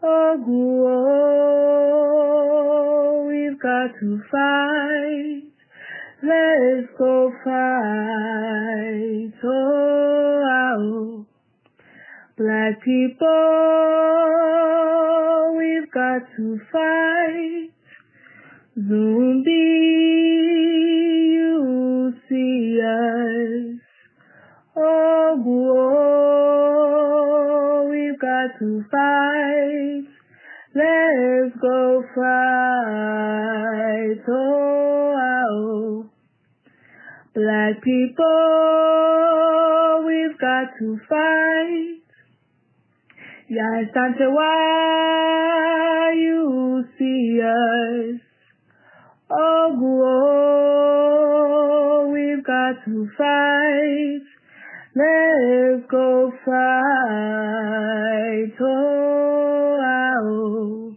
Oh, we've got to fight. Let's go fight. Oh, Black people, we've got to fight. Zumbi, you see us. Oh, we've got to fight. Let's go fight. Oh, Black people, we've got to fight. Yes, Santa, why you see us? Oh, we've got to fight. Let's go fight. Oh,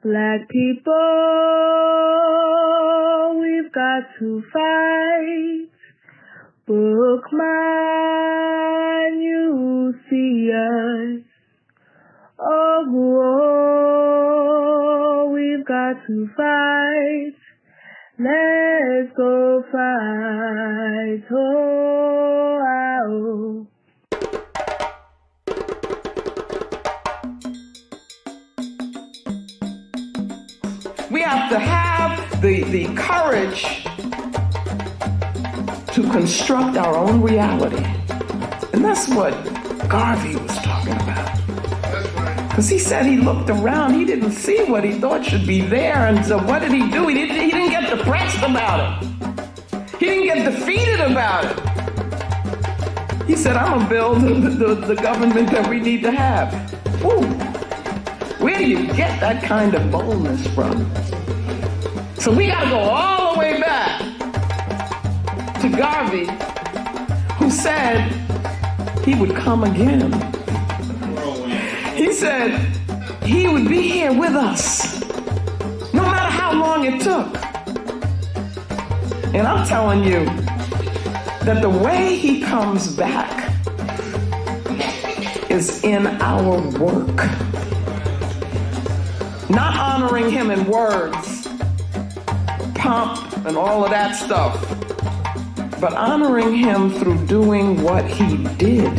Black people, we've got to fight. Bookman, you see us. Oh, we've got to fight. Let's go fight. Oh, we have to have the courage to construct our own reality. And that's what Garvey was talking about. Because he said he looked around, he didn't see what he thought should be there, and so what did he do? He didn't get depressed about it. He didn't get defeated about it. He said, I'm going to build the government that we need to have. Ooh, where do you get that kind of boldness from? So we got to go all the way back to Garvey, who said he would come again. He said he would be here with us, no matter how long it took. And I'm telling you that the way he comes back is in our work. Not honoring him in words, pomp and all of that stuff, but honoring him through doing what he did.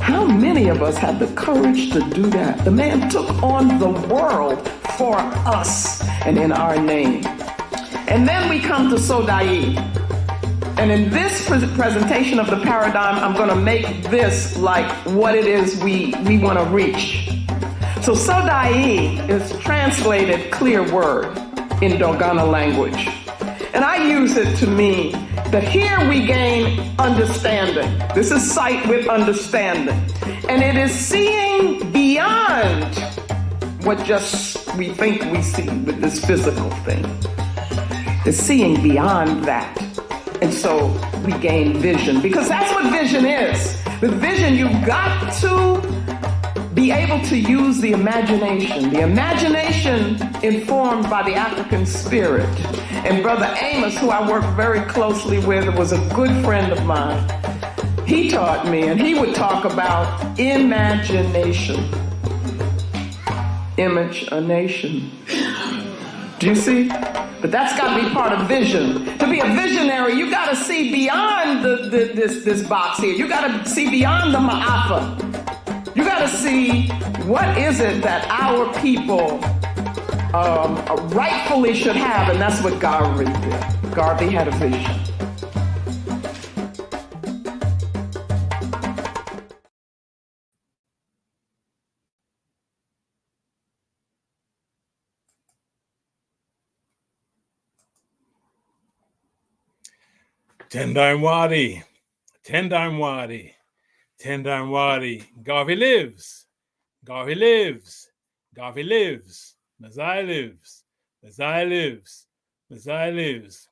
How many of us have the courage to do that? The man took on the world for us and in our name. And then we come to Sodai. And in this presentation of the paradigm, I'm going to make this like what it is we want to reach. So Sodai is translated clear word in Dogana language. And I use it to mean that here we gain understanding. This is sight with understanding. And it is seeing beyond what just we think we see with this physical thing. It's seeing beyond that. And so we gain vision, because that's what vision is. With vision, you've got to be able to use the imagination informed by the African spirit. And Brother Amos, who I work very closely with, was a good friend of mine. He taught me, and he would talk about imagination. Image a nation. Do you see? But that's got to be part of vision. To be a visionary, you got to see beyond this box here. You got to see beyond the ma'afa. You got to see what is it that our people rightfully should have, and that's what Garvey did. Garvey had a vision. Tendai Wadi, Tendai Wadi, Tendai Wadi. Garvey lives, Garvey lives, Garvey lives. Medai lives, Medai lives, Medai lives.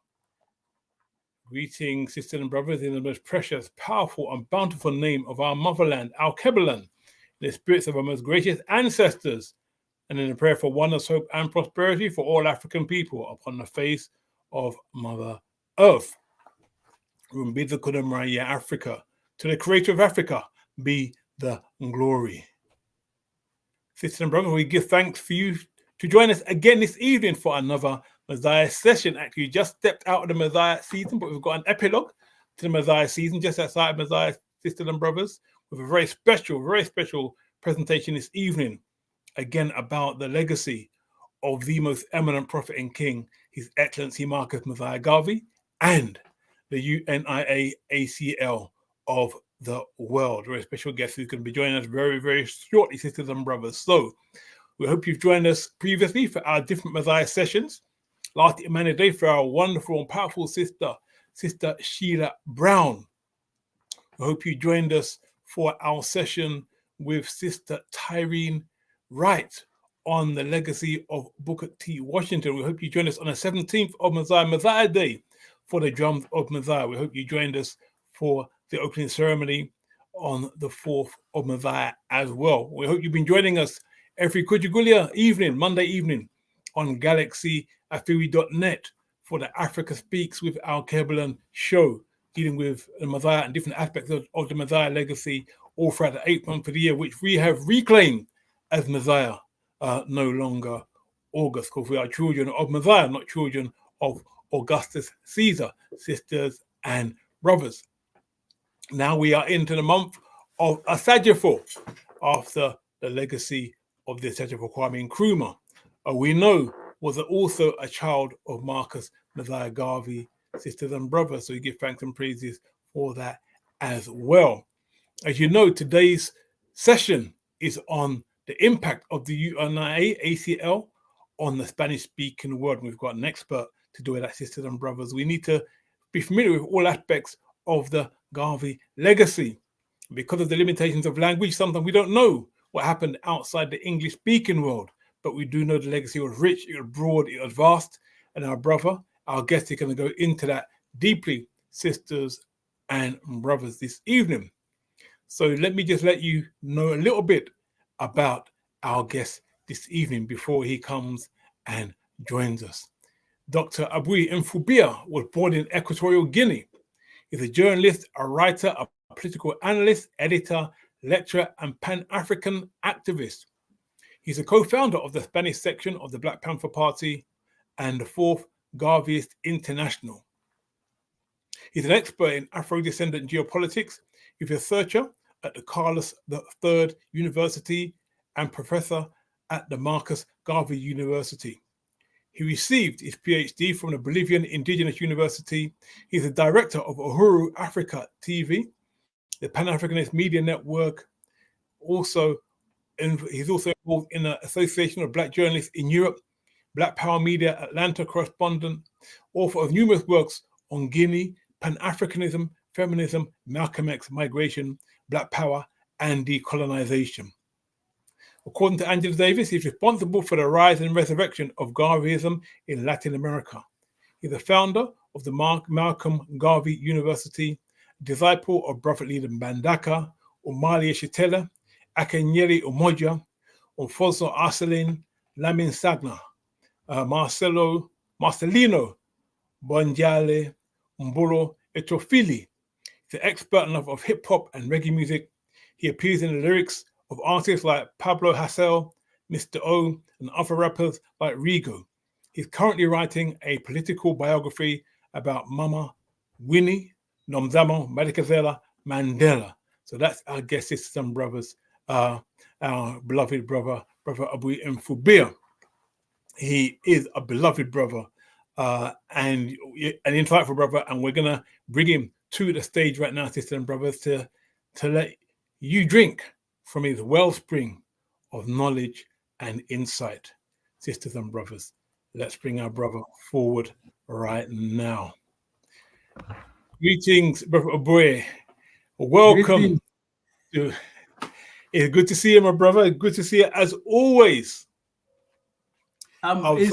Greetings, sisters and brothers, in the most precious, powerful, and bountiful name of our motherland, Alkebu-Lan, in the spirits of our most gracious ancestors, and in a prayer for oneness, hope, and prosperity for all African people upon the face of Mother Earth. Rumbiza Kudamaraya Africa, to the creator of Africa be the glory. Sisters and brothers, we give thanks for you to join us again this evening for another Medai session. Actually, we just stepped out of the Medai season, but we've got an epilogue to the Medai season just outside Medai, sisters and brothers, with a very special presentation this evening, again about the legacy of the most eminent prophet and king, His Excellency Marcus Medai Garvey, and the UNIA'S of the world. Very special guest who's going to be joining us very shortly, sisters and brothers. So we hope you've joined us previously for our different Medai sessions. Last Medai for our wonderful and powerful Sister Sheila Brown. We hope you joined us for our session with Sister Tyreen Wright on the legacy of Booker T. Washington. We hope you joined us on the 17th of Medai Day for the drums of Medai. We hope you joined us for the opening ceremony on the 4th of Medai as well. We hope you've been joining us every Kujugulia evening, Monday evening, on galaxyafiri.net for the Africa Speaks with Alkebu-Lan show, dealing with the Medai and different aspects of the Medai legacy all throughout the 8th month of the year, which we have reclaimed as Medai, no longer August, because we are children of Medai, not children of Augustus Caesar, sisters and brothers. Now we are into the month of Asajafo, after the legacy of the Asajafo Kwame Nkrumah. We know was also a child of Marcus Medai Garvey, sisters and brothers, so we give thanks and praises for that as well. As you know, today's session is on the impact of the UNIA'S on the Spanish-speaking world. We've got an expert to do with that, sisters and brothers. We need to be familiar with all aspects of the Garvey legacy. Because of the limitations of language, sometimes we don't know what happened outside the English-speaking world, but we do know the legacy was rich, it was broad, it was vast, and our guest is going to go into that deeply, sisters and brothers, this evening. So let me just let you know a little bit about our guest this evening before he comes and joins us. Dr. Abuy Nfubea was born in Equatorial Guinea. He's a journalist, a writer, a political analyst, editor, lecturer, and Pan-African activist. He's a co-founder of the Spanish section of the Black Panther Party and the 4th Garveyist International. He's an expert in Afro-descendant geopolitics. He's a researcher at the Carlos III University and professor at the Marcus Garvey University. He received his PhD from the Bolivian Indigenous University. He's the director of Uhuru Africa TV, the Pan-Africanist Media Network. He's also involved in the Association of Black Journalists in Europe, Black Power Media Atlanta correspondent, author of numerous works on Guinea, Pan-Africanism, feminism, Malcolm X, migration, Black Power, and decolonization. According to Angela Davis, he's responsible for the rise and resurrection of Garveyism in Latin America. He's the founder of the Malcolm Garvey University, disciple of Prophet Leader Mbandaka, Umali Eshitela, Akenyeri Umoja, Umfoso Arcelin, Lamin Sagna, Marcelino Bonjale, Mbolo Etofili. He's an expert of hip-hop and reggae music. He appears in the lyrics of artists like Pablo Hassel, Mr. O, and other rappers like Rigo. He's currently writing a political biography about Mama Winnie Nomzamo Madikizela Mandela. So that's our guest, sisters and brothers, our beloved brother Abuy Nfubea. He is a beloved brother and an insightful brother, and we're going to bring him to the stage right now, sisters and brothers, to let you drink from his wellspring of knowledge and insight. Sisters and brothers, let's bring our brother forward right now. Greetings, Brother Abuy. Welcome. It's good to see you, my brother. Good to see you as always. Yes,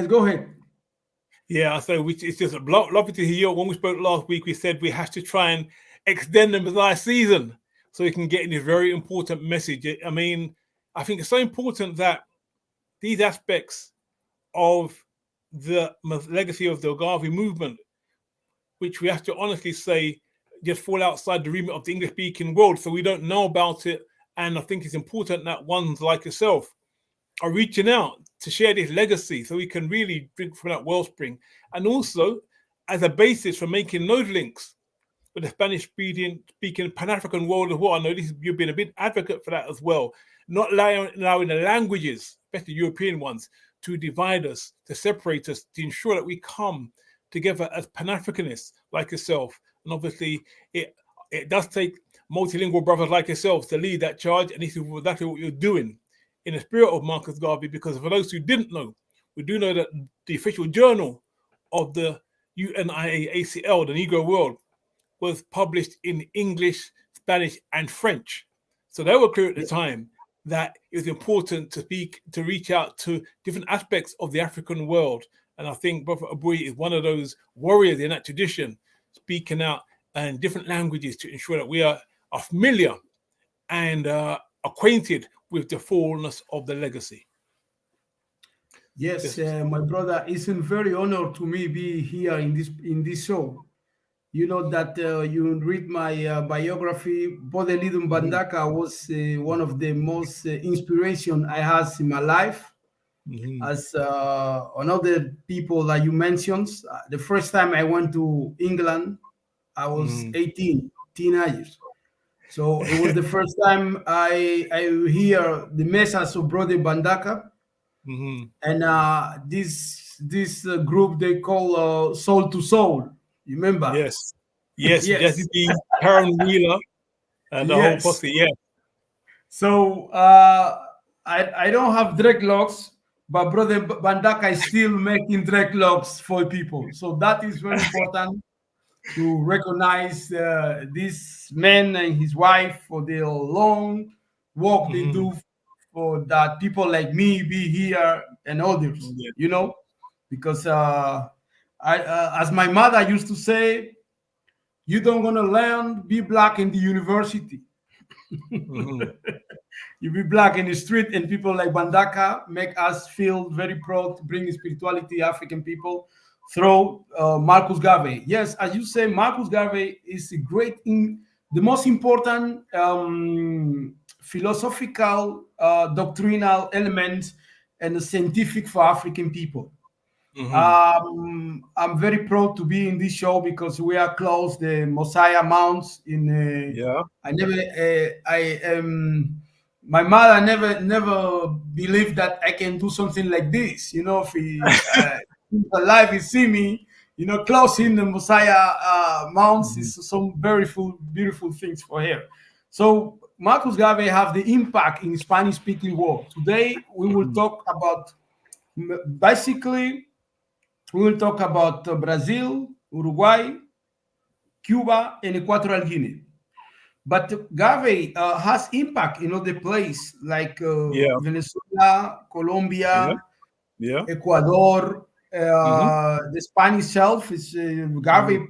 go ahead. Yeah, so it's just lovely to hear you. When we spoke last week, we said we have to try and extend the Medai season so we can get in this very important message. I mean, I think it's so important that these aspects of the legacy of the Garvey movement, which we have to honestly say just fall outside the remit of the English-speaking world, so we don't know about it And I think it's important that ones like yourself are reaching out to share this legacy so we can really drink from that wellspring. And also as a basis for making those links with the Spanish-speaking Pan-African world as well. I know you've been a big advocate for that as well. Not allowing the languages, especially European ones, to divide us, to separate us, to ensure that we come together as Pan-Africanists like yourself. And obviously, it does take multilingual brothers like yourselves to lead that charge, and this is exactly what you're doing in the spirit of Marcus Garvey, because for those who didn't know, we do know that the official journal of the UNIA'S, the Negro World, was published in English, Spanish, and French. So they were clear at the time that it was important to reach out to different aspects of the African world. And I think Brother Abuy is one of those warriors in that tradition, speaking out in different languages to ensure that we are familiar and acquainted with the fullness of the legacy. Yes, my brother, it's a very honor to me be here in this show. You know that you read my biography. Bodelidum Bandaka was one of the most inspiration I had in my life. As another people that you mentioned, the first time I went to England, I was 18, teenagers. So it was the first time I hear the message of Brother Bandaka, and this group they call Soul to Soul. You remember? Yes. Jesse D, Karen Wheeler, and the whole posse. Yeah. So I don't have dreadlocks, but Brother Bandaka is still making dreadlocks for people. So that is very important to recognize this man and his wife for their long work they do for that people like me be here and others. You know, because as my mother used to say, you don't gonna learn be black in the university. You be black in the street, and people like Bandaka make us feel very proud to bring spirituality African people through Marcus Garvey. Yes, as you say, Marcus Garvey is a the most important philosophical, doctrinal element and scientific for African people. I'm very proud to be in this show because we are close the Mosiah Mounts in. My mother never believed that I can do something like this. You know, if he alive, he see me, you know, close in the Mosiah Mounts is some very beautiful things for her. So Marcus Garvey have the impact in Spanish-speaking world. Today we will talk about basically. We will talk about Brazil, Uruguay, Cuba, and Equatorial Guinea. But Garvey has impact in other places like Venezuela, Colombia, Ecuador. The Spanish self is Garvey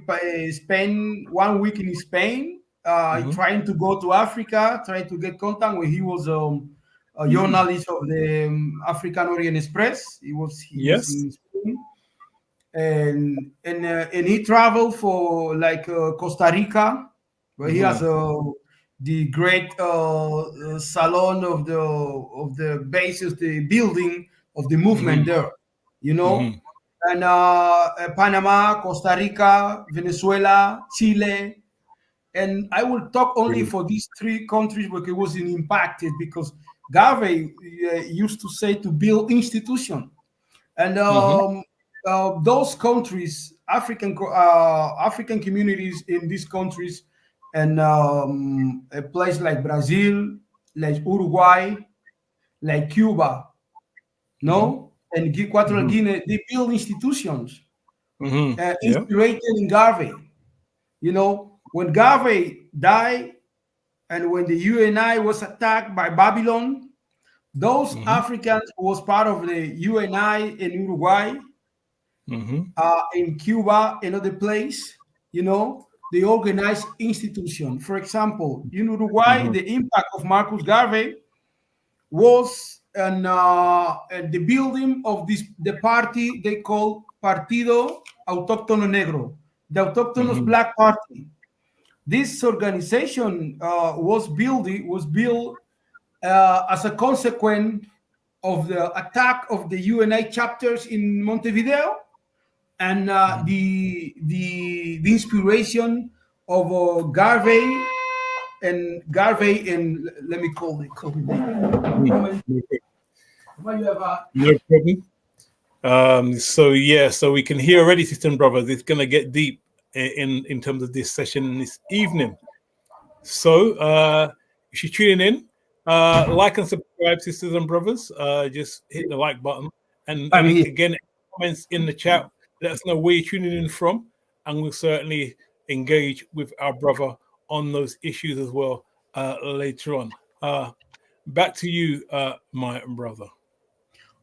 spent 1 week in Spain trying to go to Africa, trying to get contact when he was a journalist of the African Orient Express. He was in Spain. And he traveled for like Costa Rica, where he has the great salon of the bases, the building of the movement there, you know, and Panama, Costa Rica, Venezuela, Chile, and I will talk only for these 3 countries because it was impacted because Garvey used to say to build institution, and those countries, African communities in these countries, and a place like Brazil, like Uruguay, like Cuba, and Equatorial Guinea, they build institutions inspired in Garvey. You know, when Garvey died, and when the UNI was attacked by Babylon, those Africans who was part of the UNI in Uruguay. In Cuba, another place, you know, they organize institution. For example, in Uruguay, the impact of Marcus Garvey was in the building of the party they call Partido Autóctono Negro, the Autochthonous Black Party. This organization was built as a consequence of the attack of the UNI chapters in Montevideo, and the inspiration of Garvey and let me call it. No problem. So we can hear already, sisters and brothers, it's going to get deep in terms of this session this evening. So if you're tuning in, like and subscribe, sisters and brothers. Just hit the like button, and again, comments in the chat. Let us know where you're tuning in from, and we'll certainly engage with our brother on those issues as well later on. Back to you, my brother.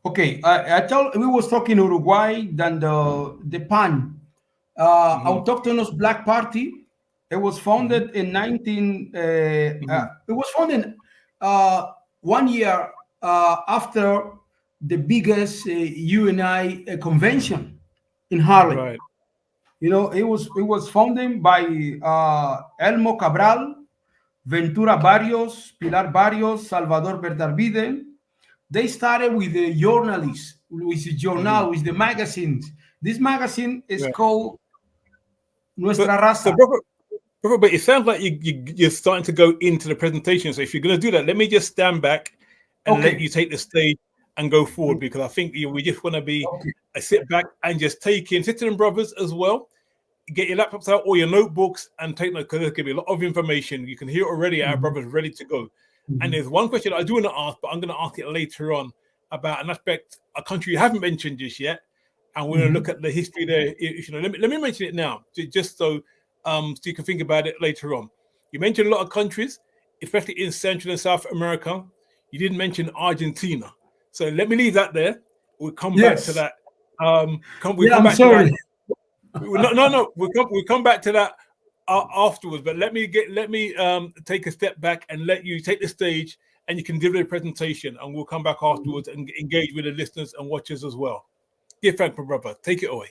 Okay, I told we was talking Uruguay, then the PAN, Autochthonous Black Party. It was founded in it was founded 1 year after the biggest UNI convention in Harlem. Right. You know, it was founded by Elmo Cabral, Ventura Barrios, Pilar Barrios, Salvador Bertarvide. They started with the journalists, with the journal, with the magazines. This magazine is called Nuestra Raza. So, but it sounds like you're starting to go into the presentation. So if you're going to do that, let me just stand back and let you take the stage and go forward, because I think we just want to be sit back and just take in, sisters and brothers as well. Get your laptops out or your notebooks and take notes, because there's going to be a lot of information. You can hear already our brothers ready to go. And there's one question I do want to ask, but I'm going to ask it later on, about an aspect, a country you haven't mentioned just yet, and we're going to look at the history there. You know, let me mention it now, just so you can think about it later on. You mentioned a lot of countries, especially in Central and South America. You didn't mention Argentina, so let me leave that there. We'll come back to that. I'm sorry. No. We'll come back to that afterwards. But let me take a step back and let you take the stage, and you can give a presentation, and we'll come back afterwards and engage with the listeners and watchers as well. Dear Frank, my brother, take it away.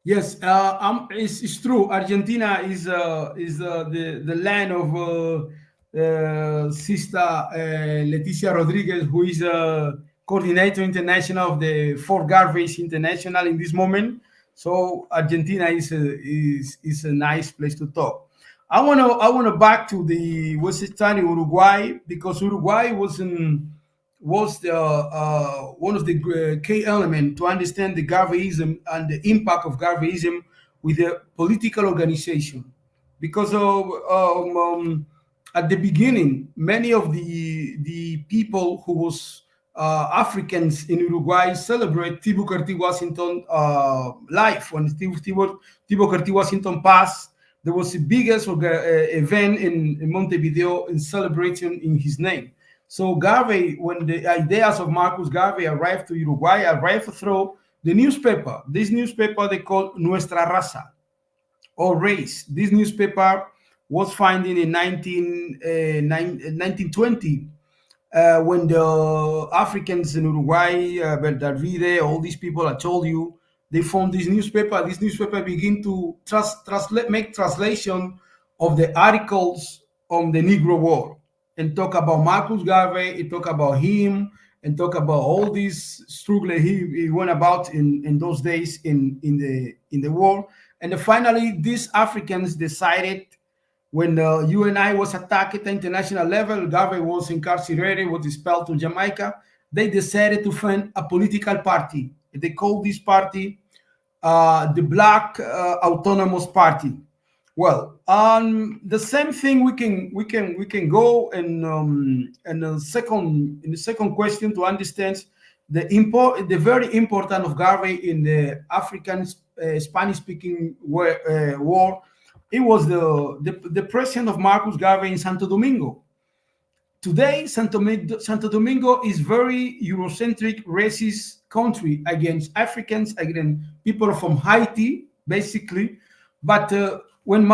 Yes, it's true. Argentina is the land of Sister Leticia Rodriguez, who is coordinator international of the Fort Garvey's International in this moment. So Argentina is a nice place to talk. I wanna back to the studying Uruguay, because Uruguay was the one of the key elements to understand the Garveyism and the impact of Garveyism with the political organization. Because at the beginning, many of the people who was Africans in Uruguay celebrate Thibaut Curtis Washington life. When Thibaut Curtis Washington passed, there was the biggest event in Montevideo in celebration in his name. So Garvey, when the ideas of Marcus Garvey arrived to Uruguay, arrived through the newspaper. This newspaper they called Nuestra Raza, or Race. This newspaper was founded in 1920 when the Africans in Uruguay, Bertarvide, all these people I told you, they formed this newspaper. This newspaper began to make translation of the articles on the Negro War, and talk about Marcus Garvey, and talk about him, and talk about all these struggle he went about in those days in the war. And then finally, these Africans decided, when the UNI was attacked at the international level, Garvey was incarcerated, was expelled to Jamaica, they decided to form a political party. They called this party the Black Autonomous Party. Well, the same thing we can go in the second question to understand the very important of Garvey in the African Spanish-speaking war. It was the president of Marcus Garvey in Santo Domingo. Today, Santo Domingo is very Eurocentric, racist country against Africans, against people from Haiti, basically. But when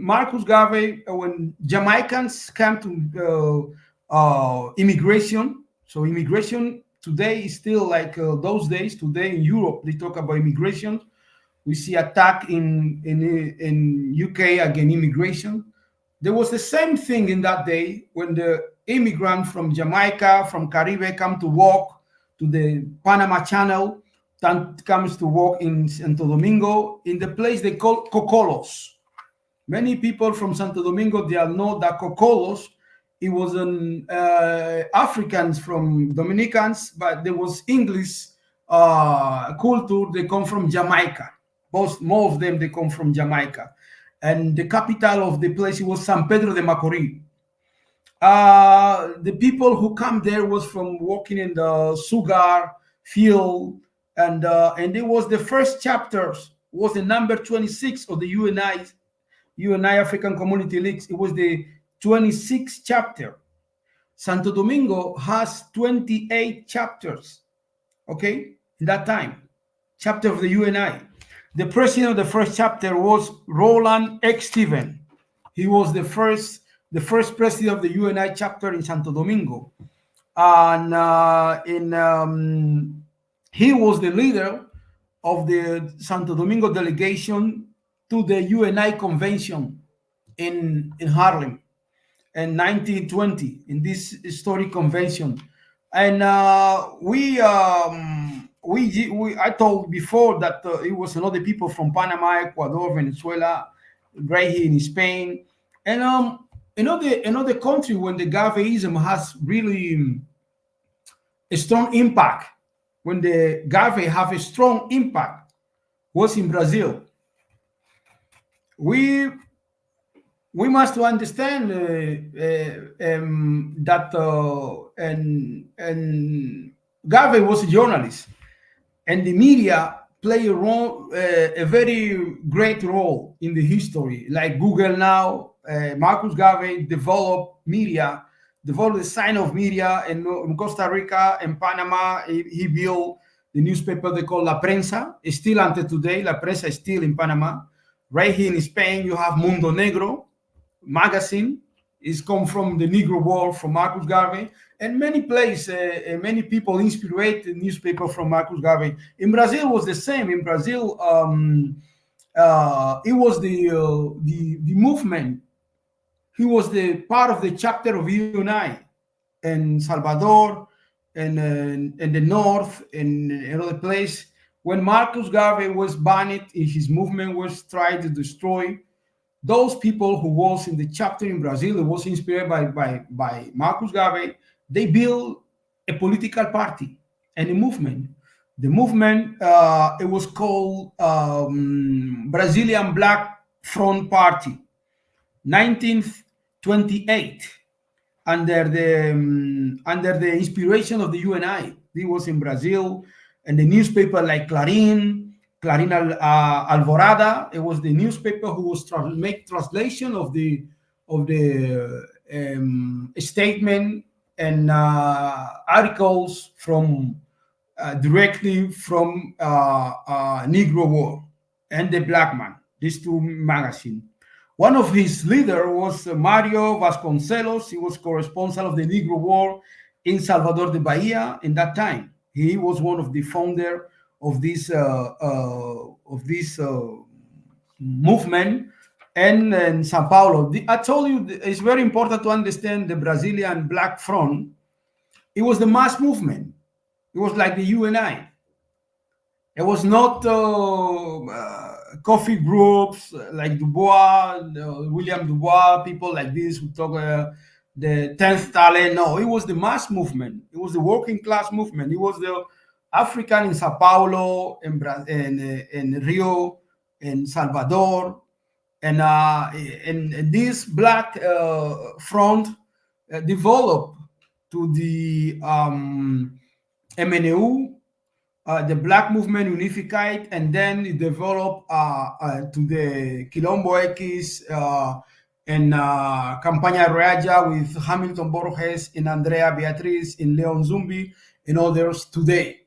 Marcus Garvey, when Jamaicans came to immigration, so immigration today is still like those days. Today in Europe, they talk about immigration. We see attack in UK against immigration. There was the same thing in that day when the immigrants from Jamaica, from Caribbean, come to work to the Panama Channel, comes to work in Santo Domingo, in the place they call Cocolos. Many people from Santo Domingo, they know that Cocolos, it was an Africans from Dominicans, but there was English culture. They come from Jamaica. Most of them, they come from Jamaica. And the capital of the place was San Pedro de Macorís. The people who come there was from working in the sugar field, and it was the first chapters, was the number 26 of the UNI African Community Leagues. It was the 26th chapter. Santo Domingo has 28 chapters, okay, in that time, chapter of the UNI. The president of the first chapter was Roland X. Steven. He was the first president of the UNI chapter in Santo Domingo. And he was the leader of the Santo Domingo delegation to the UNI convention in Harlem in 1920, in this historic convention. And I told before that it was another people from Panama, Ecuador, Venezuela, right here in Spain. And another country when the Gaveism has really a strong impact, when the Gave have a strong impact, was in Brazil. We must understand that and Gave was a journalist, and the media play a very great role in the history. Like Google now, Marcus Garvey developed media, developed the sign of media in Costa Rica and Panama. He built the newspaper they call La Prensa. It's still until today. La Prensa is still in Panama. Right here in Spain, you have Mundo Negro magazine. It's come from the Negro World from Marcus Garvey. And many places, many people inspired the newspaper from Marcus Garvey. In Brazil, it was the same. In Brazil, it was the movement. He was the part of the chapter of UNI in Salvador and in the north and another place. When Marcus Garvey was banned, his movement was tried to destroy. Those people who was in the chapter in Brazil, it was inspired by Marcus Garvey. They built a political party and a movement. The movement, it was called Brazilian Black Front Party, 1928, under the inspiration of the UNI. He was in Brazil, and the newspaper like Clarín Alvorada. It was the newspaper who was make translation of the statement and articles from directly from Negro War and the Black Man. These two magazines. One of his leaders was Mario Vasconcelos. He was co-responsible of the Negro War in Salvador de Bahia in that time. He was one of the founder of this movement and in Sao Paulo. I told you it's very important to understand the Brazilian Black Front. It was the mass movement. It was like the UNI. It was not coffee groups like Dubois, William Dubois, people like this who talk the 10th talent. No, it was the mass movement. It was the working class movement. It was the African in Sao Paulo, in Rio, in Salvador, and this black front developed to the MNU, the Black Movement Unified, and then it developed to the Quilombo X and Campaña Reaja with Hamilton Borges and Andrea Beatriz and Leon Zumbi and others today.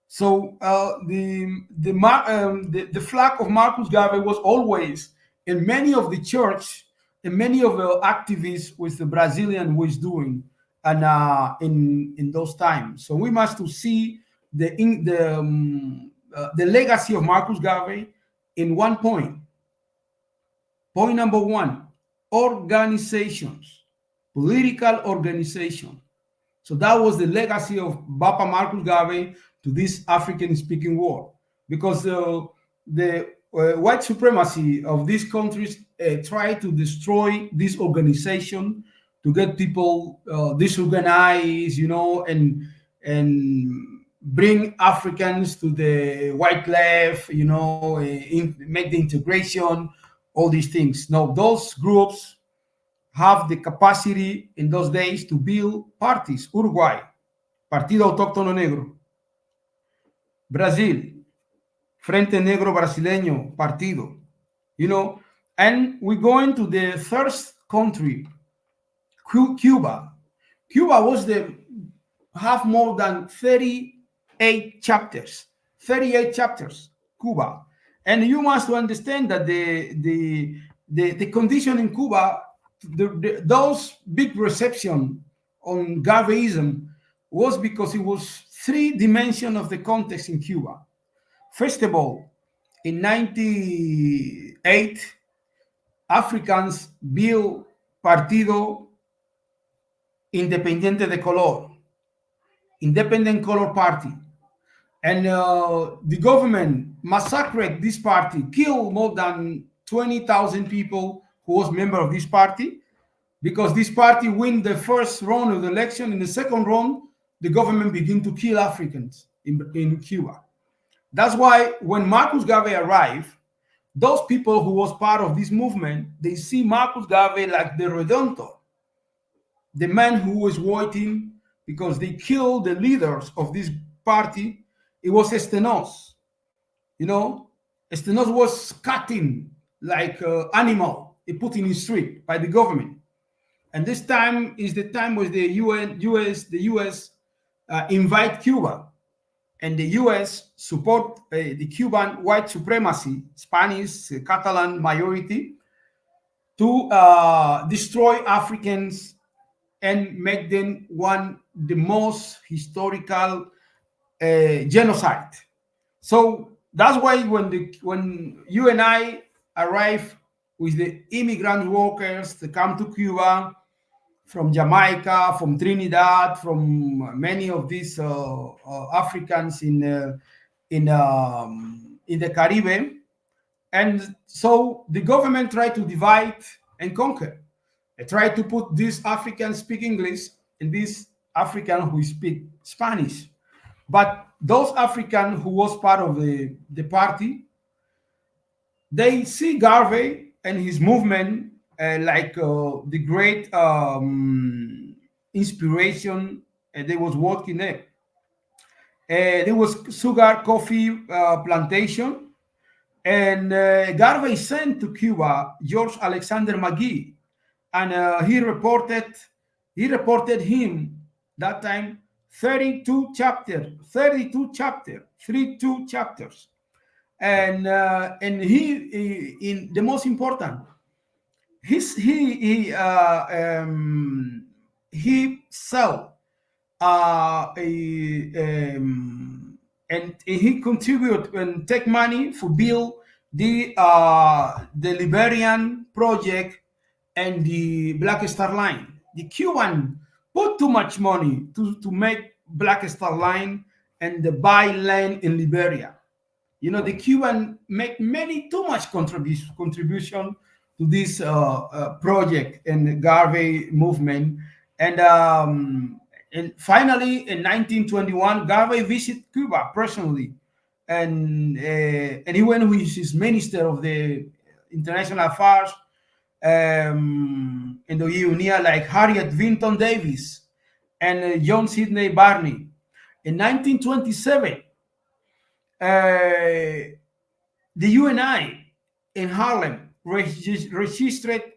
So the flag of Marcus Garvey was always in many of the church and many of the activists with the Brazilian was doing and in those times. So we must to see the legacy of Marcus Garvey in one point. Point number one, organizations. political organization. So that was the legacy of Bapa Marcus Garvey to this African-speaking world, because the white supremacy of these countries tried to destroy this organization, to get people disorganized, and bring Africans to the white left, make the integration, all these things. Now, those groups have the capacity in those days to build parties. Uruguay, Partido Autóctono Negro. Brazil, Frente Negro Brasileño, Partido. And we go into the third country, Cuba. Cuba have more than 38 chapters. 38 chapters, Cuba. And you must understand that the condition in Cuba, those big reception on Garveyism was because it was three dimensions of the context in Cuba. First of all, in 98, Africans built Partido Independiente de Color, Independent Color Party. And the government massacred this party, killed more than 20,000 people who was member of this party, because this party win the first round of the election. In the second round, the government began to kill Africans in Cuba. That's why when Marcus Garvey arrived, those people who was part of this movement, they see Marcus Garvey like the Redentor, the man who was waiting, because they killed the leaders of this party. It was Estenos. Estenos was cutting like animal, he put in the street by the government. And this time is the time where the US invite Cuba, and the US support the Cuban white supremacy, Spanish, Catalan majority, to destroy Africans and make them the most historical genocide. So that's why when you and I arrive with the immigrant workers to come to Cuba from Jamaica, from Trinidad, from many of these Africans in the Caribbean, and so the government tried to divide and conquer. They tried to put these Africans speak English and these Africans who speak Spanish. But those Africans who was part of the party, they see Garvey and his movement like the great inspiration they was working there. There was sugar coffee plantation, and Garvey sent to Cuba George Alexander Magee, and he reported him that time 32 chapters, and he in the most important, he sell and he contribute and take money for build the Liberian project and the Black Star Line. The Cuban put too much money to make Black Star Line and the buy land in Liberia. The Cuban make too much contribution to this project and Garvey movement. And finally, in 1921, Garvey visited Cuba personally, and he went with his minister of the international affairs in the UNIA, like Harriet Vinton Davis and John Sidney Barney. In 1927, the UNI in Harlem registered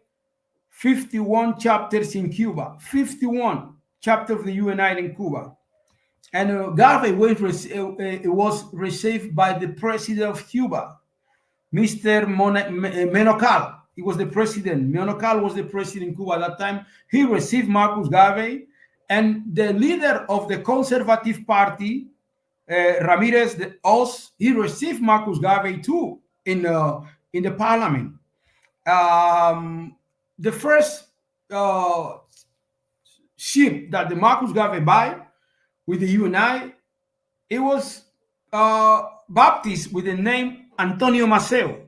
51 chapters in Cuba, 51 chapters of the UNI in Cuba. And Garvey was received by the president of Cuba, Mr. Menocal. He was the president. Menocal was the president in Cuba at that time. He received Marcus Garvey, and the leader of the Conservative Party, Ramirez de Oz, he received Marcus Garvey too in the parliament. The first ship that the Marcus Garvey buy with the UNI, it was baptized with the name Antonio Maceo.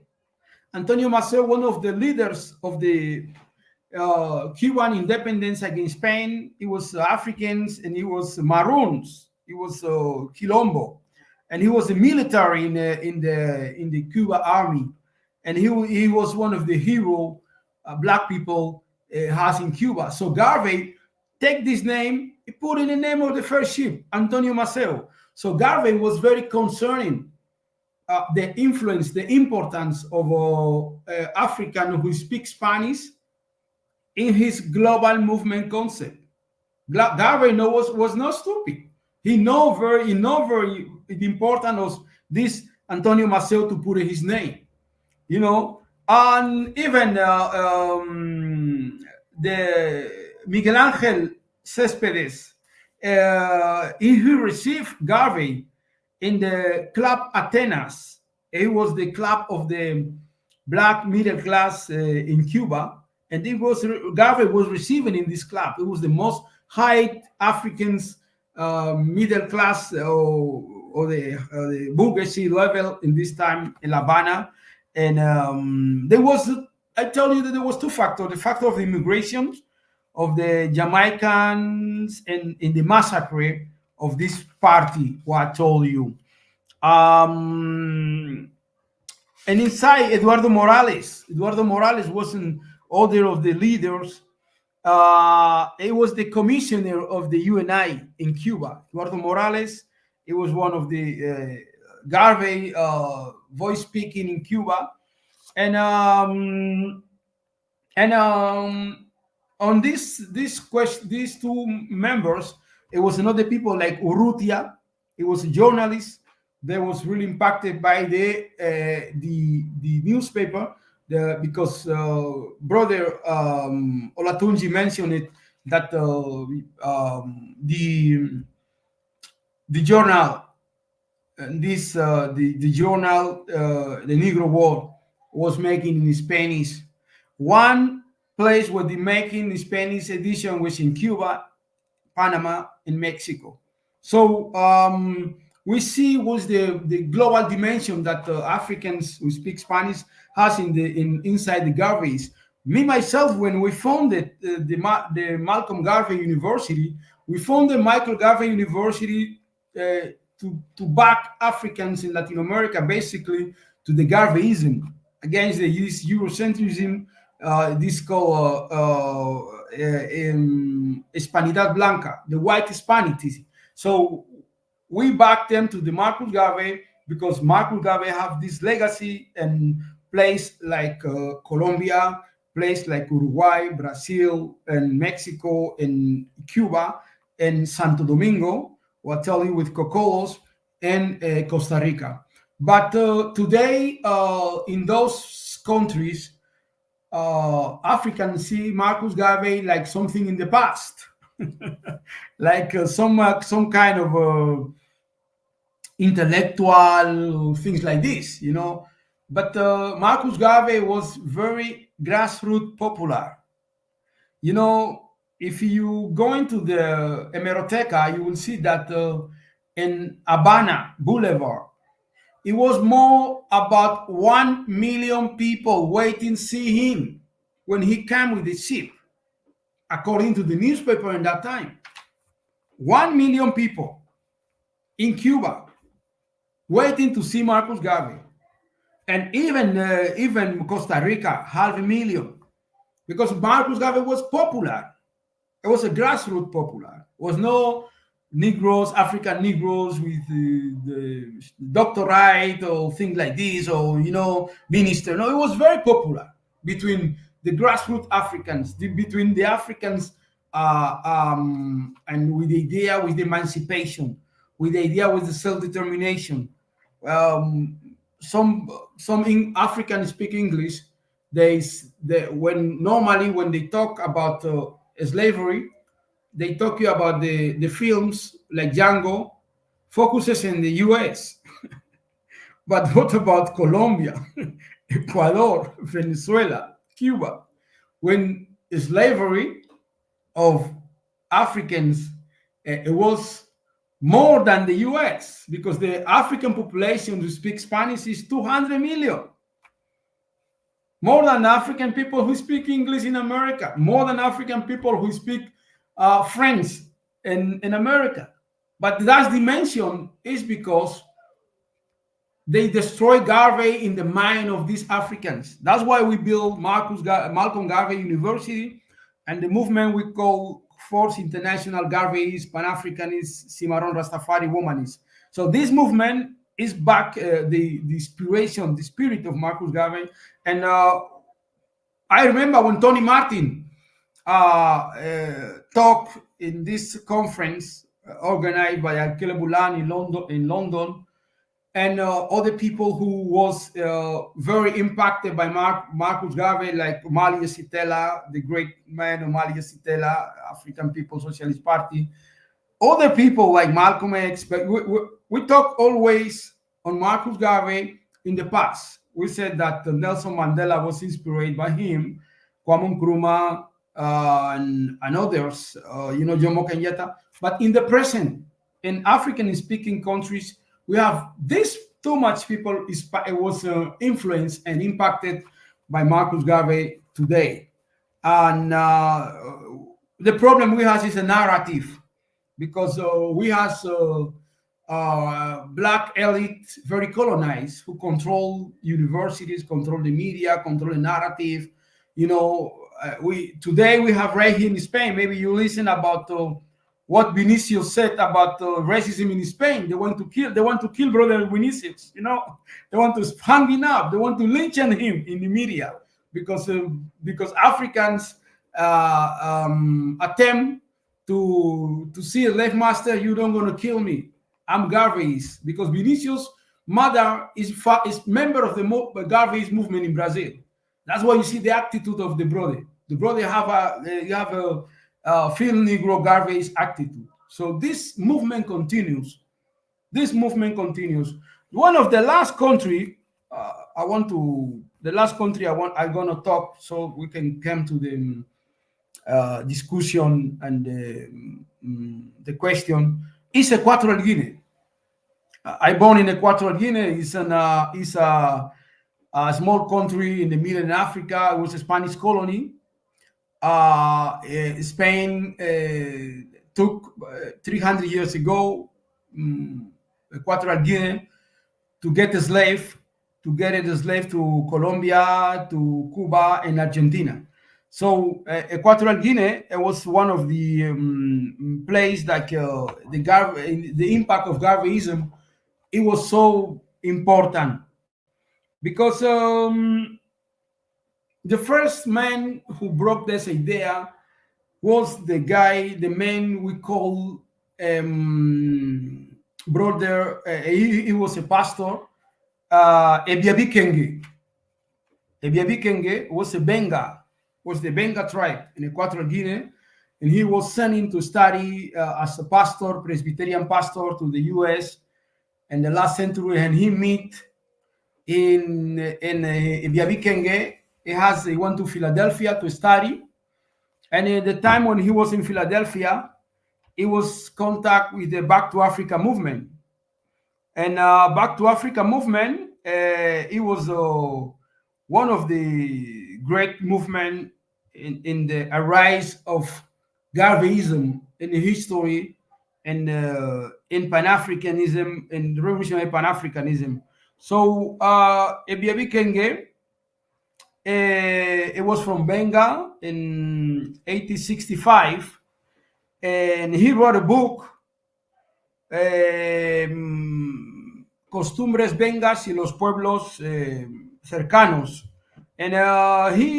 Antonio Maceo, one of the leaders of the Cuban independence against Spain. He was Africans and he was Maroons. He was Quilombo, and he was a military in the Cuba army, and he was one of the hero black people has in Cuba. So Garvey take this name, he put in the name of the first ship, Antonio Maceo. So Garvey was very concerning the influence, the importance of African who speak Spanish in his global movement concept. Garvey was not stupid. He know very important of this Antonio Maceo to put in his name, you know. And even the Miguel Angel Céspedes, he received Garvey in the Club Atenas. It was the club of the black middle class in Cuba, and Garvey was receiving in this club. It was the most high Africans middle class or the bourgeoisie level in this time in La Habana. And there was, I tell you that there was two factors: the factor of the immigration of the Jamaicans and in the massacre of this party, what I told you. And inside Eduardo Morales wasn't other of the leaders. It was the commissioner of the UNI in Cuba. Eduardo Morales, it was one of the Garvey voice speaking in Cuba. And on these two members, it was another people like Urrutia. He was a journalist that was really impacted by the newspaper, because brother Olatunji mentioned it, that the journal, the journal, the Negro World, was making in Spanish. One place where they making the Spanish edition was in Cuba, Panama, and Mexico. So we see was the global dimension that Africans who speak Spanish has inside the Garveys. Me myself, when we founded the Malcolm Garvey University, we founded Michael Garvey University to back Africans in Latin America, basically to the Garveyism against the Eurocentrism. This called Hispanidad Blanca, the white Hispanicism. So we back them to the Marcus Garvey because Marcus Garvey have this legacy and place like Colombia, place like Uruguay, Brazil, and Mexico, and Cuba, and Santo Domingo, or I tell you with Cocolos, and Costa Rica. But today, in those countries, Africans see Marcus Garvey like something in the past, like some kind of intellectual things like this, you know. But Marcus Garvey was very grassroots popular. You know, if you go into the Hemeroteca, you will see that in Habana Boulevard, it was more about 1 million people waiting to see him when he came with the ship, according to the newspaper in that time. 1 million people in Cuba waiting to see Marcus Garvey. And even Costa Rica, 500,000, because Marcus Garvey was popular. It was a grassroots popular. It was no Negroes, African Negroes with the doctorate or things like this, or, you know, minister. No, it was very popular between the grassroots Africans, between the Africans and with the idea with the emancipation, with the idea with the self-determination. Some Africans speak English. When they talk about slavery, they talk you about the films like Django, focuses in the U.S. But what about Colombia, Ecuador, Venezuela, Cuba? When slavery of Africans, it was more than the US, because the African population who speak Spanish is 200 million. More than African people who speak English in America, more than African people who speak French in America. But that dimension is because they destroy Garvey in the mind of these Africans. That's why we built Malcolm Garvey University and the movement we call Force International Garveyist, Pan-Africanist, Cimarron Rastafari Womanist. So this movement is back the inspiration, the spirit of Marcus Garvey. And I remember when Tony Martin talked in this conference organized by Alkebu-Lan in London, and other people who was very impacted by Marcus Garvey, like Malia Sitela, the great man of Malia Sitela, African People's Socialist Party. Other people like Malcolm X, but we talk always on Marcus Garvey in the past. We said that Nelson Mandela was inspired by him, Kwame Nkrumah, and others, Jomo Kenyatta. But in the present, in African-speaking countries, we have this too much people was influenced and impacted by Marcus Garvey today. And the problem we have is a narrative, because we have black elite, very colonized, who control universities, control the media, control the narrative. Today we have right here in Spain, maybe you listen about what Vinicius said about racism in Spain. They want to kill brother Vinicius. They want to hang him up. They want to lynch him in the media because Africans attempt to see a left master. You don't gonna kill me. I'm Garvey's, because Vinicius' mother is member of the Garvey's movement in Brazil. That's why you see the attitude of the brother. The brother have a Phil Negro Garvey's attitude. So this movement continues. One of the last country I'm gonna talk, so we can come to the discussion and the question, is Equatorial Guinea. I born in Equatorial Guinea. It's a small country in the middle of Africa. It was a Spanish colony. Spain took 300 years ago Equatorial Guinea to get a slave to Colombia, to Cuba, and Argentina. So Equatorial Guinea was one of the places that the impact of Garveyism, it was so important, because the first man who broke this idea was the man we call brother. He was a pastor, Ebiabi Kenge. Ebiabi Kenge was the Benga tribe in Equatorial Guinea, and he was sent in to study as a pastor, Presbyterian pastor, to the US in the last century, and he met in Ebiabi Kenge. He went to Philadelphia to study, and at the time when he was in Philadelphia, he was contact with the Back to Africa movement. And Back to Africa movement, it was one of the great movement in the rise of Garveyism in the history, and in Pan-Africanism, and revolutionary Pan-Africanism. So Ebiabi Kenge, it was from Benga in 1865, and he wrote a book, Costumbres Bengas y los Pueblos Cercanos. And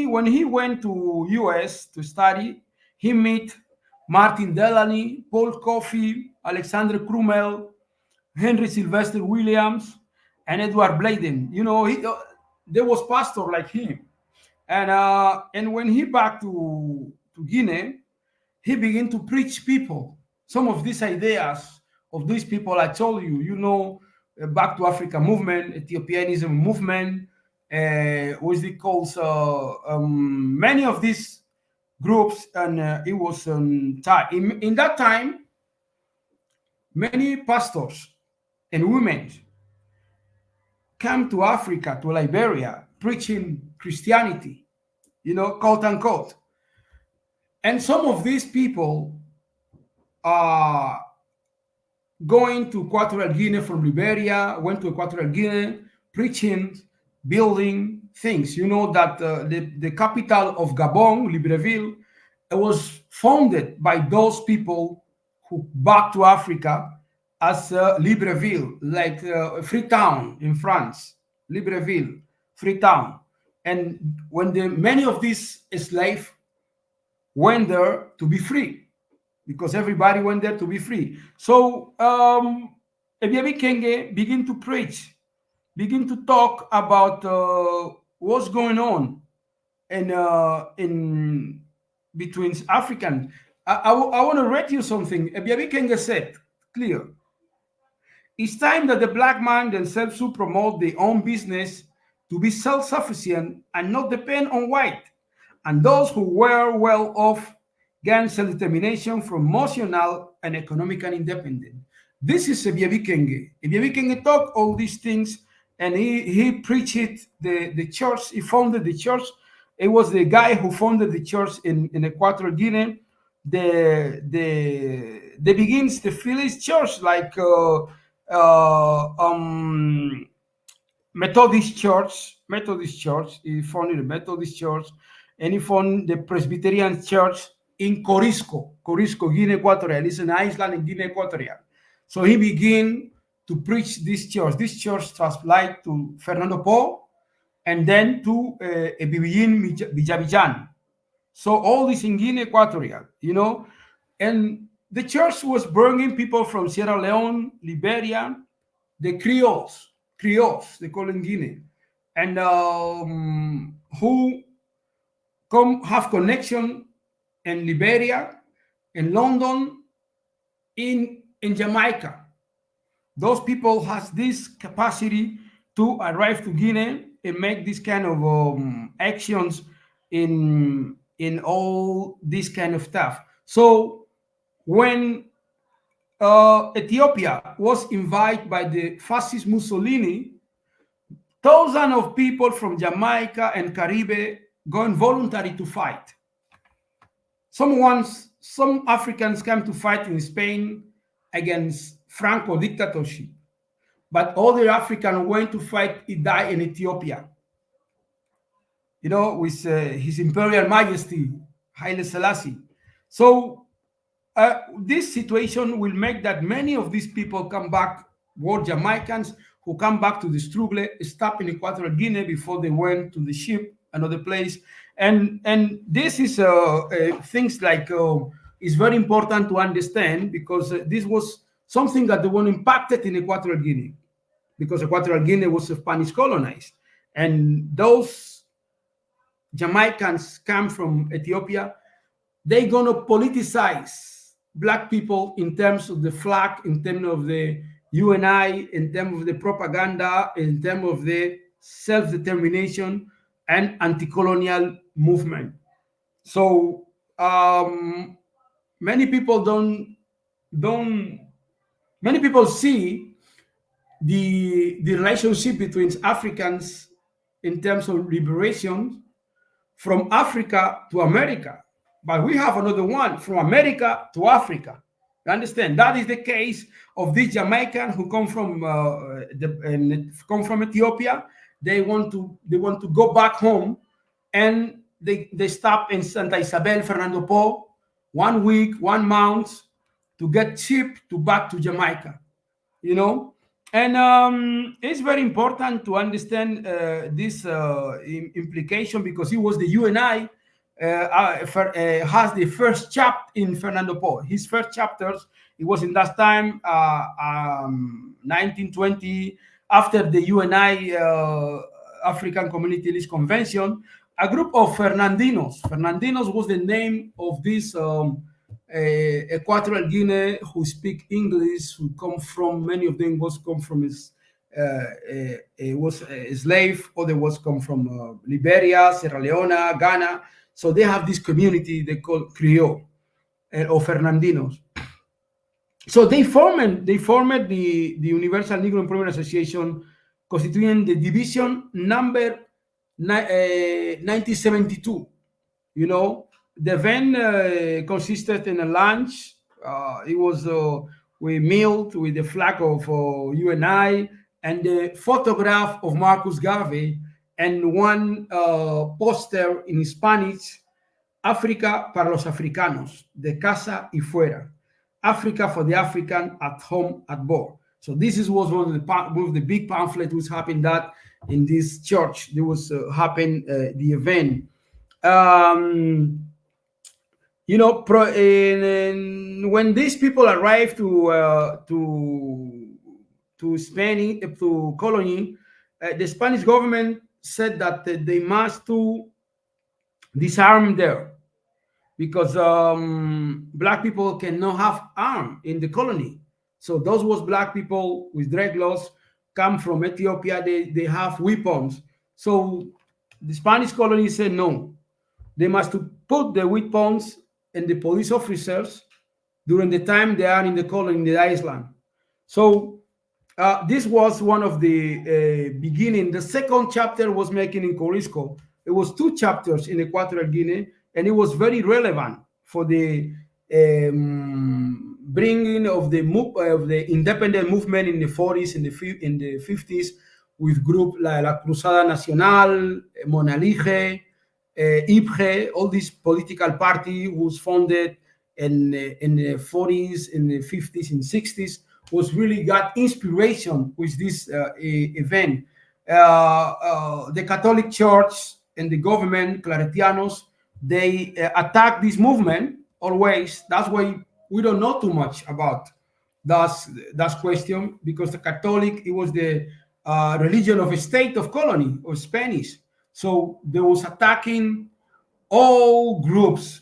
when he went to US to study, he met Martin Delany, Paul Coffey, Alexander Crummell, Henry Sylvester Williams, and Edward Blayden. There was pastor like him. And when he back to Guinea, he began to preach people some of these ideas of these people I told you. Back to Africa movement, Ethiopianism movement, which it calls many of these groups, and it was in that time. Many pastors and women came to Africa, to Liberia, preaching Christianity, quote unquote. And some of these people are going to Equatorial Guinea from Liberia, went to Equatorial Guinea, preaching, building things. You know that the capital of Gabon, Libreville, was founded by those people who back to Africa as Libreville, like Freetown in France, Libreville, Freetown. And when many of these slaves went there to be free, because everybody went there to be free. So Ebiabi Kenge begin to preach, begin to talk about what's going on in between Africans. I want to read you something. Ebiabi Kenge said, clear. It's time that the black man themselves should promote their own business to be self-sufficient and not depend on white. And those who were well off gain self-determination from emotional and economical independence. This is Ebiabi Kenge. Ebiabi Kenge talked all these things, and he preached the church. He founded the church. It was the guy who founded the church in Equatorial Guinea. The begins the Phillies Church, like Methodist Church. He founded the Methodist Church, and he founded the Presbyterian Church in Corisco, Guinea Equatorial. It's an island in Guinea Equatorial. So he began to preach this church. This church translated to Fernando Po, and then to Bibiyin Bijabijan. So all this in Guinea Equatorial, and the church was bringing people from Sierra Leone, Liberia, the Creoles, they call in Guinea, and who have connection in Liberia, in London, in Jamaica. Those people has this capacity to arrive to Guinea and make this kind of actions in all this kind of stuff. So when Ethiopia was invited by the fascist Mussolini, thousands of people from Jamaica and Caribbean going voluntary to fight. Some Africans came to fight in Spain against Franco dictatorship, but other Africans went to fight. He died in Ethiopia, with His Imperial Majesty Haile Selassie. So this situation will make that many of these people come back, were Jamaicans who come back to the struggle, stop in Equatorial Guinea before they went to the ship, another place. And this is things like it's very important to understand, because this was something that they were impacted in Equatorial Guinea, because Equatorial Guinea was Spanish colonized, and those Jamaicans come from Ethiopia. They're gonna politicize black people in terms of the flag, in terms of the UNI, in terms of the propaganda, in terms of the self-determination and anti-colonial movement. So many people see the relationship between Africans in terms of liberation from Africa to America. But we have another one from America to Africa. You understand? That is the case of these Jamaicans who come from Ethiopia. They want to go back home, and they stop in Santa Isabel, Fernando Po, 1 week, 1 month, to get cheap to back to Jamaica. And it's very important to understand this implication, because it was the UNI has the first chapter in Fernando Po. His first chapters, it was in that time, 1920, after the UNI African Community List Convention, a group of Fernandinos. Fernandinos was the name of this Equatorial Guinea who speak English, who come from, many of them come from was a slave, or they come from Liberia, Sierra Leone, Ghana. So they have this community they call Criollo or Fernandinos. So they formed the Universal Negro Employment Association, constituting the division number 1972. You know, the event consisted in a lunch. It was with meal with the flag of UNI and the photograph of Marcus Garvey and one poster in Spanish, África para los africanos, de casa y fuera. Africa for the African, at home, at board. So this was one of the big pamphlets which happened that in this church there was happened the event. You know, when these people arrived to Spain, to colony, the Spanish government said that they must to disarm there because black people cannot have arm in the colony. So those was black people with dreadlocks come from Ethiopia. They have weapons. So the Spanish colony said no. They must put the weapons and the police officers during the time they are in the colony in the island. So this was one of the beginning. The second chapter was making in Corisco. It was 2 chapters in Equatorial Guinea, and it was very relevant for the bringing of the independent movement in the 40s, in the 50s, with groups like La Cruzada Nacional, Monalige, IPGE, all these political party was founded in the 40s, in the 50s, and 60s, was really got inspiration with this event. The Catholic Church and the government, Claretianos, they attack this movement always. That's why we don't know too much about that question, because the Catholic, it was the religion of a state of colony of Spanish. So they was attacking all groups,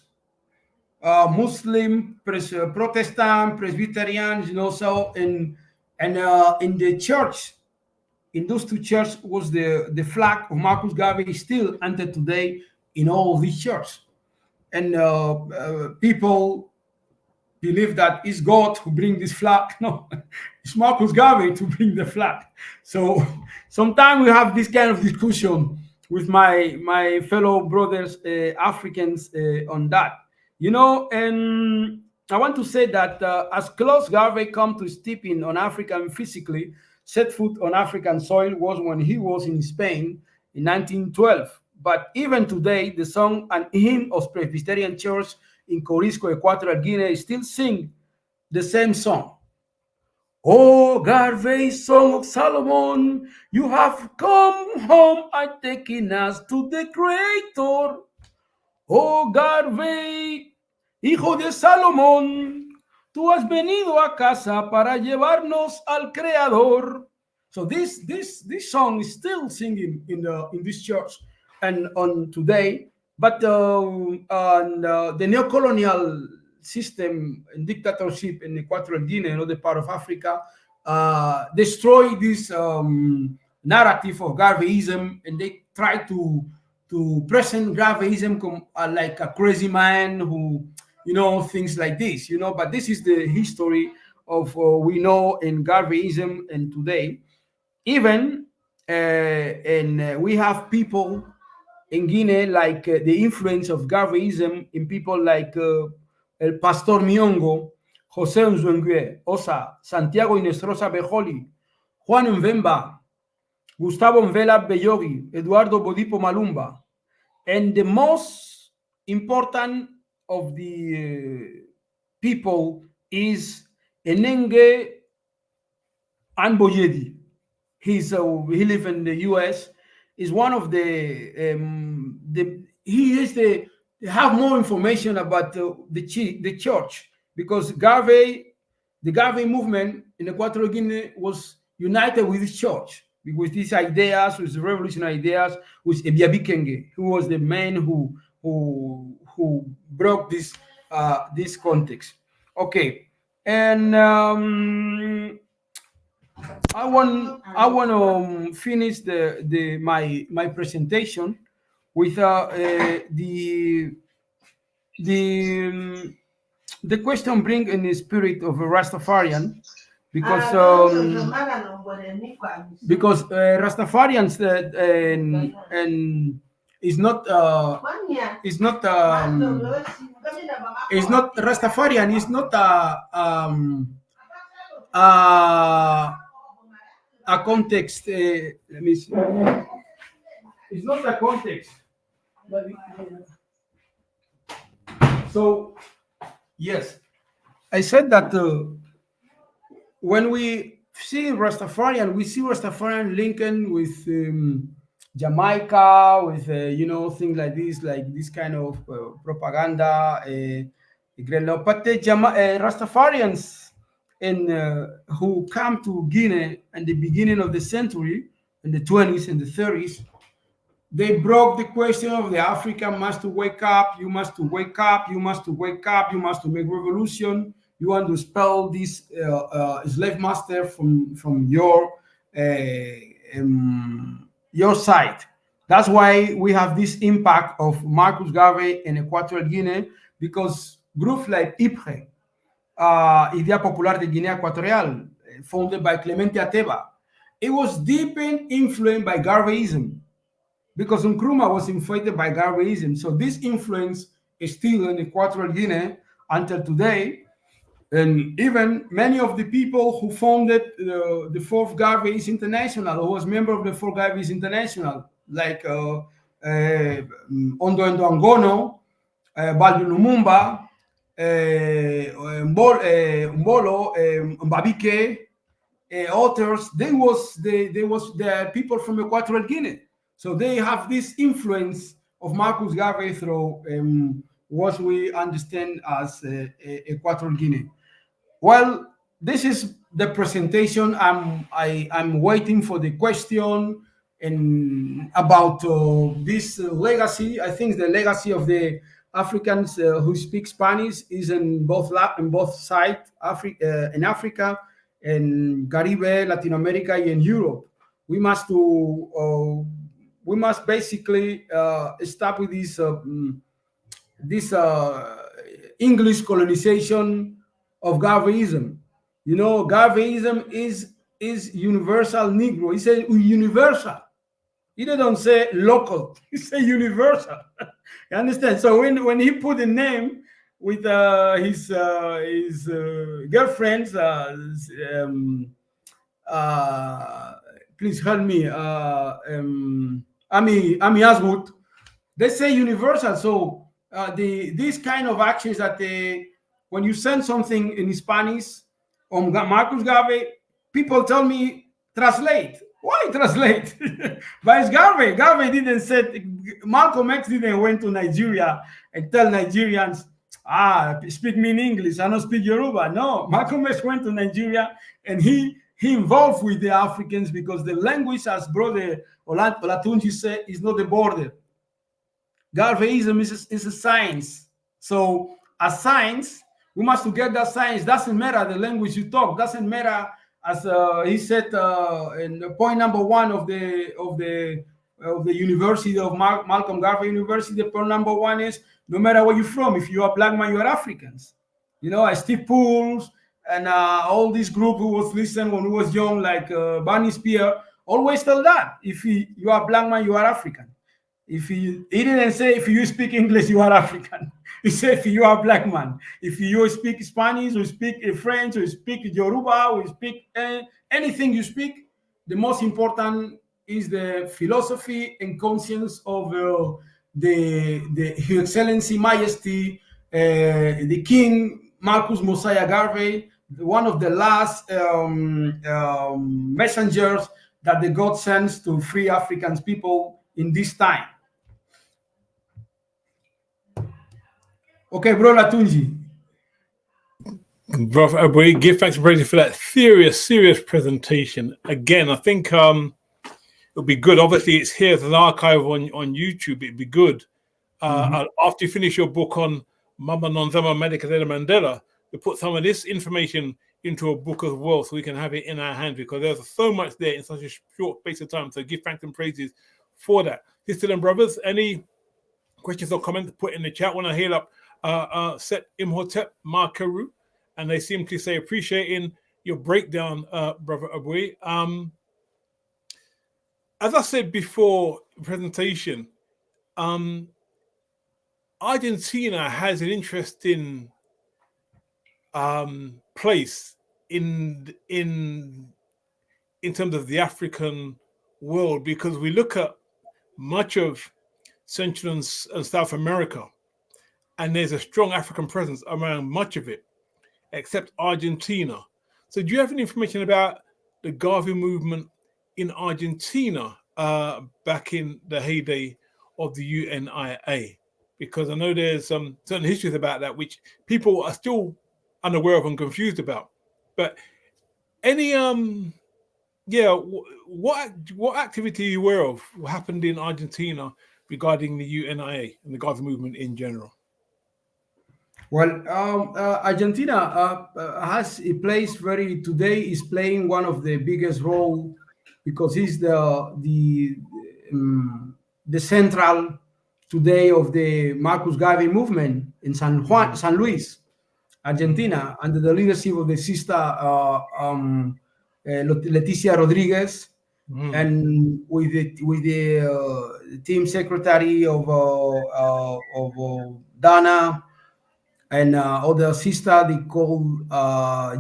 Muslim, Protestant, Presbyterians, you know. So in the church, in those 2 churches was the flag of Marcus Garvey still until today in all these churches. And people believe that it's God who bring this flag. No, it's Marcus Garvey to bring the flag. So sometimes we have this kind of discussion with my fellow brothers, Africans, on that. You know, and I want to say that as close Garvey come to stepping on African physically, set foot on African soil was when he was in Spain in 1912. But even today, the song and hymn of Presbyterian Church in Corisco, Equatorial Guinea, still sing the same song. Oh, Garvey, son of Solomon, you have come home and taken us to the Creator. Oh, Garvey, hijo de Salomón, tú has venido a casa para llevarnos al Creador. So this song is still singing in this church and on today. But the neocolonial system and dictatorship in Equatorial Guinea and other part of Africa destroy this narrative of Garveyism, and they try to present Garveyism like a crazy man who, you know, things like this, you know. But this is the history of we know in Garveyism and today. Even and we have people in Guinea like the influence of Garveyism in people like El Pastor Miongo, José Nzwengue Osa, Santiago Inestrosa Bejoli, Juan Mvemba, Gustavo Mvela Beyogi, Eduardo Bodipo Malumba, and the most important of the people is Enenge Anboyedi. He lives in the U.S. Is one of they have more information about the church, because the Garvey movement in Equatorial Guinea was united with his church, with these ideas, with the revolutionary ideas, with Ebiabi Kenge, who was the man who broke this context. Okay, and I want to finish my presentation with the question bring in the spirit of a Rastafarian, because Rastafarians and is not Rastafarian is not a context. Let me see. It's not a context. So, yes, I said that when we see Rastafarian, we see Rastafarian linking with Jamaica, with things like this kind of propaganda. But the Rastafarians who come to Guinea in the beginning of the century, in the 20s and the 30s, they broke the question of the African must to wake up, you must to wake up, you must to wake up, you must to make revolution. You want to expel this slave master from your side. That's why we have this impact of Marcus Garvey in Equatorial Guinea, because groups like IPRE, Idea Popular de Guinea Equatorial, founded by Clemente Ateba, it was deeply influenced by Garveyism, because Nkrumah was influenced by Garveyism. So this influence is still in Equatorial Guinea until today. And even many of the people who founded the Fourth Garvey's International, who was member of the Fourth Garvey's International, like Ondo Angono, Baldu Lumumba, Mbolo, Mbabike, authors, they was the people from Equatorial Guinea. So they have this influence of Marcus Garvey through what we understand as Equatorial Guinea. Well, this is the presentation. I'm waiting for the question and about this legacy. I think the legacy of the Africans who speak Spanish is in both sides, in Africa, in Caribbean, Latin America, and Europe. We must basically stop with this English colonization of Garveyism. Garveyism is universal Negro. He said universal. He didn't say local. He said universal. You understand? So when he put a name with his girlfriends, please help me, Ami Aswood, they say universal. So these kind of actions that when you send something in Spanish on Marcus Garvey, people tell me translate. Why translate? But it's Garvey. Garvey didn't say, Malcolm X didn't went to Nigeria and tell Nigerians, speak me in English, I don't speak Yoruba. No, Malcolm X went to Nigeria and he involved with the Africans, because the language, as Brother Olatunji said, is not the border. Garveyism is a science. So as science, we must get that science. Doesn't matter the language you talk. Doesn't matter, as he said in point number 1 of the University of Malcolm Garvey University. The point number 1 is, no matter where you're from, if you are black man, you are Africans. Steve Pools and all this group who was listening when we was young, like Barney Spear, always tell that if you are black man, you are African. He didn't say if you speak English, you are African. He said if you are black man. If you speak Spanish, or speak French, or speak Yoruba, or speak anything you speak, the most important is the philosophy and conscience of His Excellency Majesty, the King Marcus Mosiah Garvey, one of the last messengers that the God sends to free African people in this time. Okay, Bro Latunji. Brother Abuy, give thanks and praise for that serious presentation. Again, I think it'll be good. Obviously, it's here as an archive on YouTube. It'd be good. After you finish your book on Mama Nonzama Madikizela Mandela, we put some of this information into a book as well, so we can have it in our hands, because there's so much there in such a short space of time. So give thanks and praises for that. Sisters and brothers, any questions or comments put in the chat? When I hail up Set Imhotep Markaru, and they simply say appreciating your breakdown, Brother Abuy. As I said before the presentation, Argentina has an interesting place in terms of the African world, because we look at much of Central and South America, and there's a strong African presence around much of it, except Argentina. So do you have any information about the Garvey movement in Argentina back in the heyday of the UNIA? Because I know there's some certain histories about that which people are still unaware of and confused about. But any what activity are you aware of happened in Argentina regarding the UNIA and the Garvey movement in general? Well, Argentina has a place today is playing one of the biggest role, because it's the central today of the Marcus Garvey movement in San Luis, Argentina, under the leadership of the sister Leticia Rodriguez, and with the team secretary of Dana, and other sister they call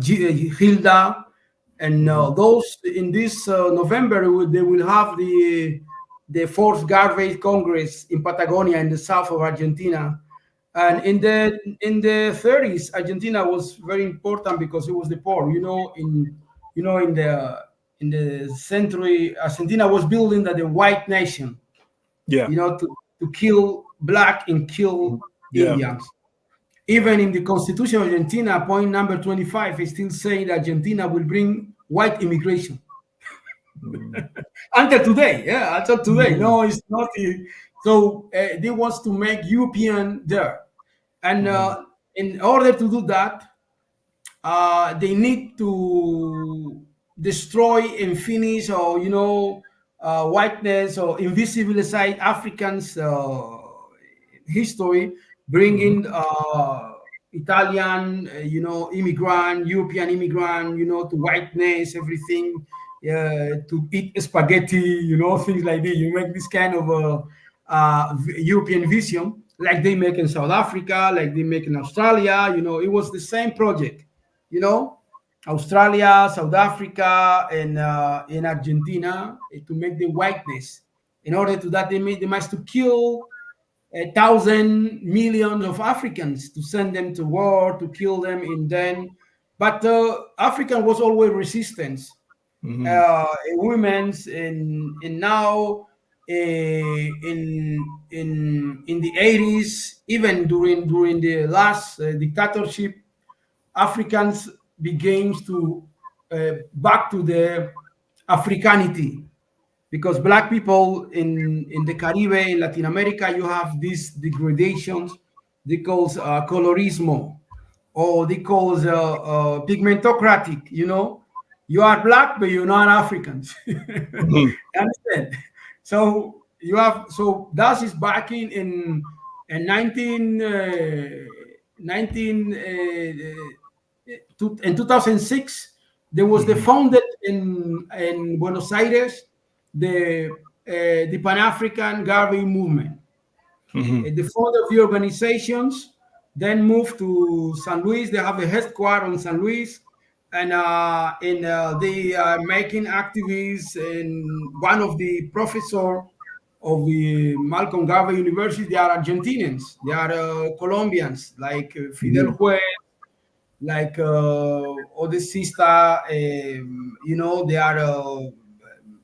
Hilda, and those in this November they will have the fourth Garvey Congress in Patagonia in the south of Argentina. And in the 30s, Argentina was very important because it was the port. In the century, Argentina was building that the white nation. Yeah. To kill black and kill Indians. Even in the Constitution of Argentina, point number 25, is still saying that Argentina will bring white immigration. Until today. No, it's not. So they want to make European there. And in order to do that, they need to destroy and finish, or whiteness or invisibilize Africans' history, bringing Italian, immigrant, European immigrant, to whiteness, everything, to eat spaghetti, things like this. You make this kind of European vision, like they make in South Africa, like they make in Australia. It was the same project, Australia, South Africa, and in Argentina, to make the whiteness. In order to that, they must to kill 1,000 millions of Africans, to send them to war, to kill them but African was always resistance. Women's and now in the 80s, even during the last dictatorship, Africans began to back to their Africanity. Because black people in the Caribbean, in Latin America, you have these degradations. They call colorismo, or they call pigmentocratic. You are black, but you're not Africans. Understand? So you have that is back in 2006. There was the founded in Buenos Aires, the Pan-African Garvey movement. The founder of the organizations then moved to San Luis. They have a headquarters in San Luis, and they are making activities. And one of the professors of the Malcolm Garvey University, they are Argentinians. They are Colombians, like Fidel Juez, like other sister. They are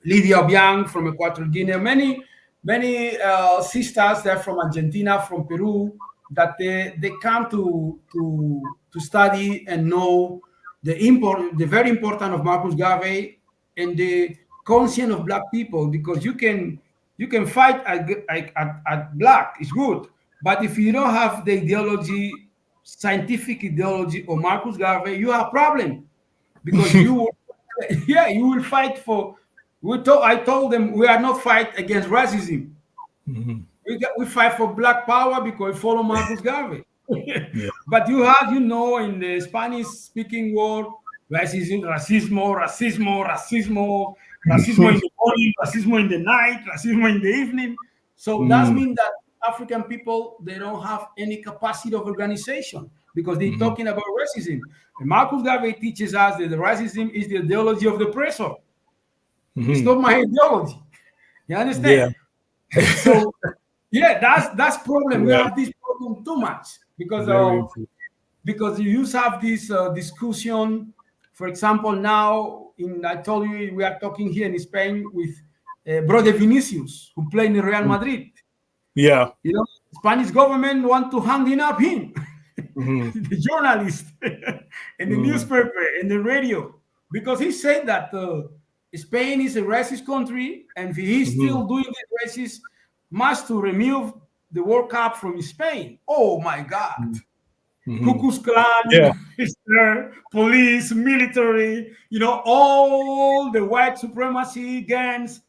Lydia Obiang from Equatorial Guinea. Many sisters there from Argentina, from Peru, that they come to study and know the very important of Marcus Garvey and the conscience of black people, because you can fight at black, it's good, but if you don't have the ideology, scientific ideology of Marcus Garvey, you have a problem, because you will fight for. I told them we are not fight against racism. Mm-hmm. We fight for black power because we follow Marcus Garvey. Yeah. But you have, in the Spanish-speaking world, racism, racismo in the morning, racismo in the night, racismo in the evening. So that means that African people, they don't have any capacity of organization because they're talking about racism. And Marcus Garvey teaches us that the racism is the ideology of the oppressor. It's not my ideology. You understand? Yeah. So yeah, that's problem. We Yeah. have this problem too much because Very important. because you have this discussion. For example, now I told you we are talking here in Spain with brother Vinicius, who played in Real Madrid. Yeah. Spanish government want to hang up him, the journalist, and the newspaper and the radio, because he said that Spain is a racist country, and if he's still doing this racist, must to remove the World Cup from Spain. Oh my God. Ku Klux Klan, police, military, all the white supremacy gangs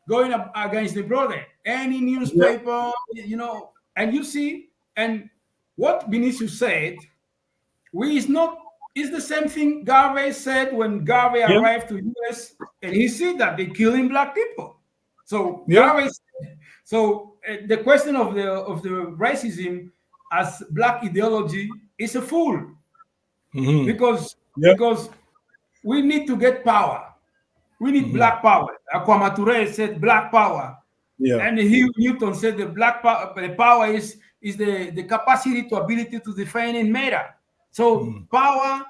going up against the brother. Any newspaper, and you see, and what Vinicius said, is the same thing Garvey said when Garvey arrived to US, and he said that they're killing black people. So Garvey said, the question of the racism as black ideology is a fool, because we need to get power. We need black power. Kwame Ture said black power, and Hugh Newton said the black power. The power is the capacity to ability to define in matter. So power,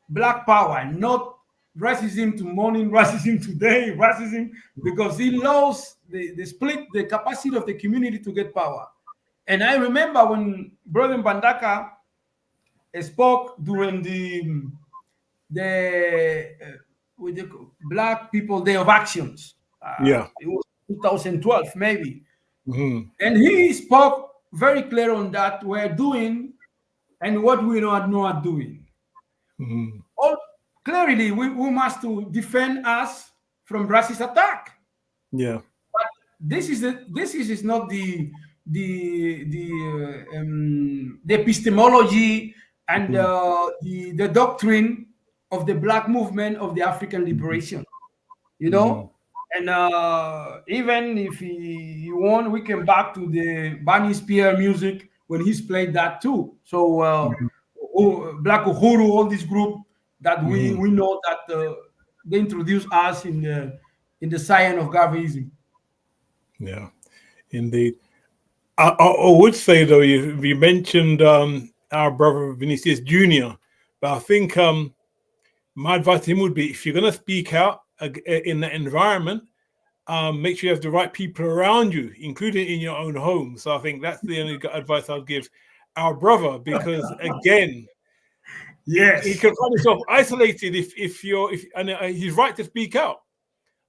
black power, not racism to morning, racism today, racism, because he lost the split the capacity of the community to get power. And I remember when Brother Bandaka spoke during with the Black People Day of Actions. It was 2012 maybe. And he spoke very clear on that we're doing and what we are not doing. Clearly, we must to defend us from racist attack. But this is not the epistemology and the doctrine of the black movement of the African liberation, and even if you want, we can back to the Barney Spear music when he's played that too. So Black Uhuru, all this group that we know that they introduced us in the science of Garveyism. Yeah, indeed. I would say though, you mentioned our brother Vinicius Jr., but I think my advice to him would be, if you're going to speak out in that environment, make sure you have the right people around you, including in your own home. So I think that's the only advice I'll give our brother, because again, he can find himself isolated if he's right to speak out,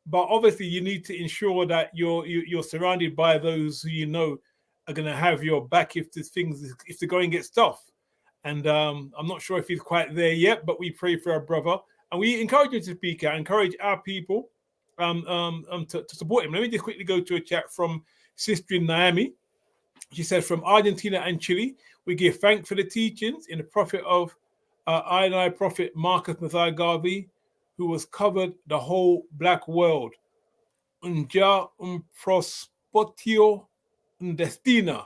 but obviously you need to ensure that you're surrounded by those who are going to have your back if the going gets tough. And I'm not sure if he's quite there yet, but we pray for our brother and we encourage him to speak out, encourage our people to support him. Let me just quickly go to a chat from Sister Naomi. She says, from Argentina and Chile, we give thanks for the teachings in the prophet of I Prophet Marcus Medai Garvey, who was covered the whole black world. Unja prospotio destina.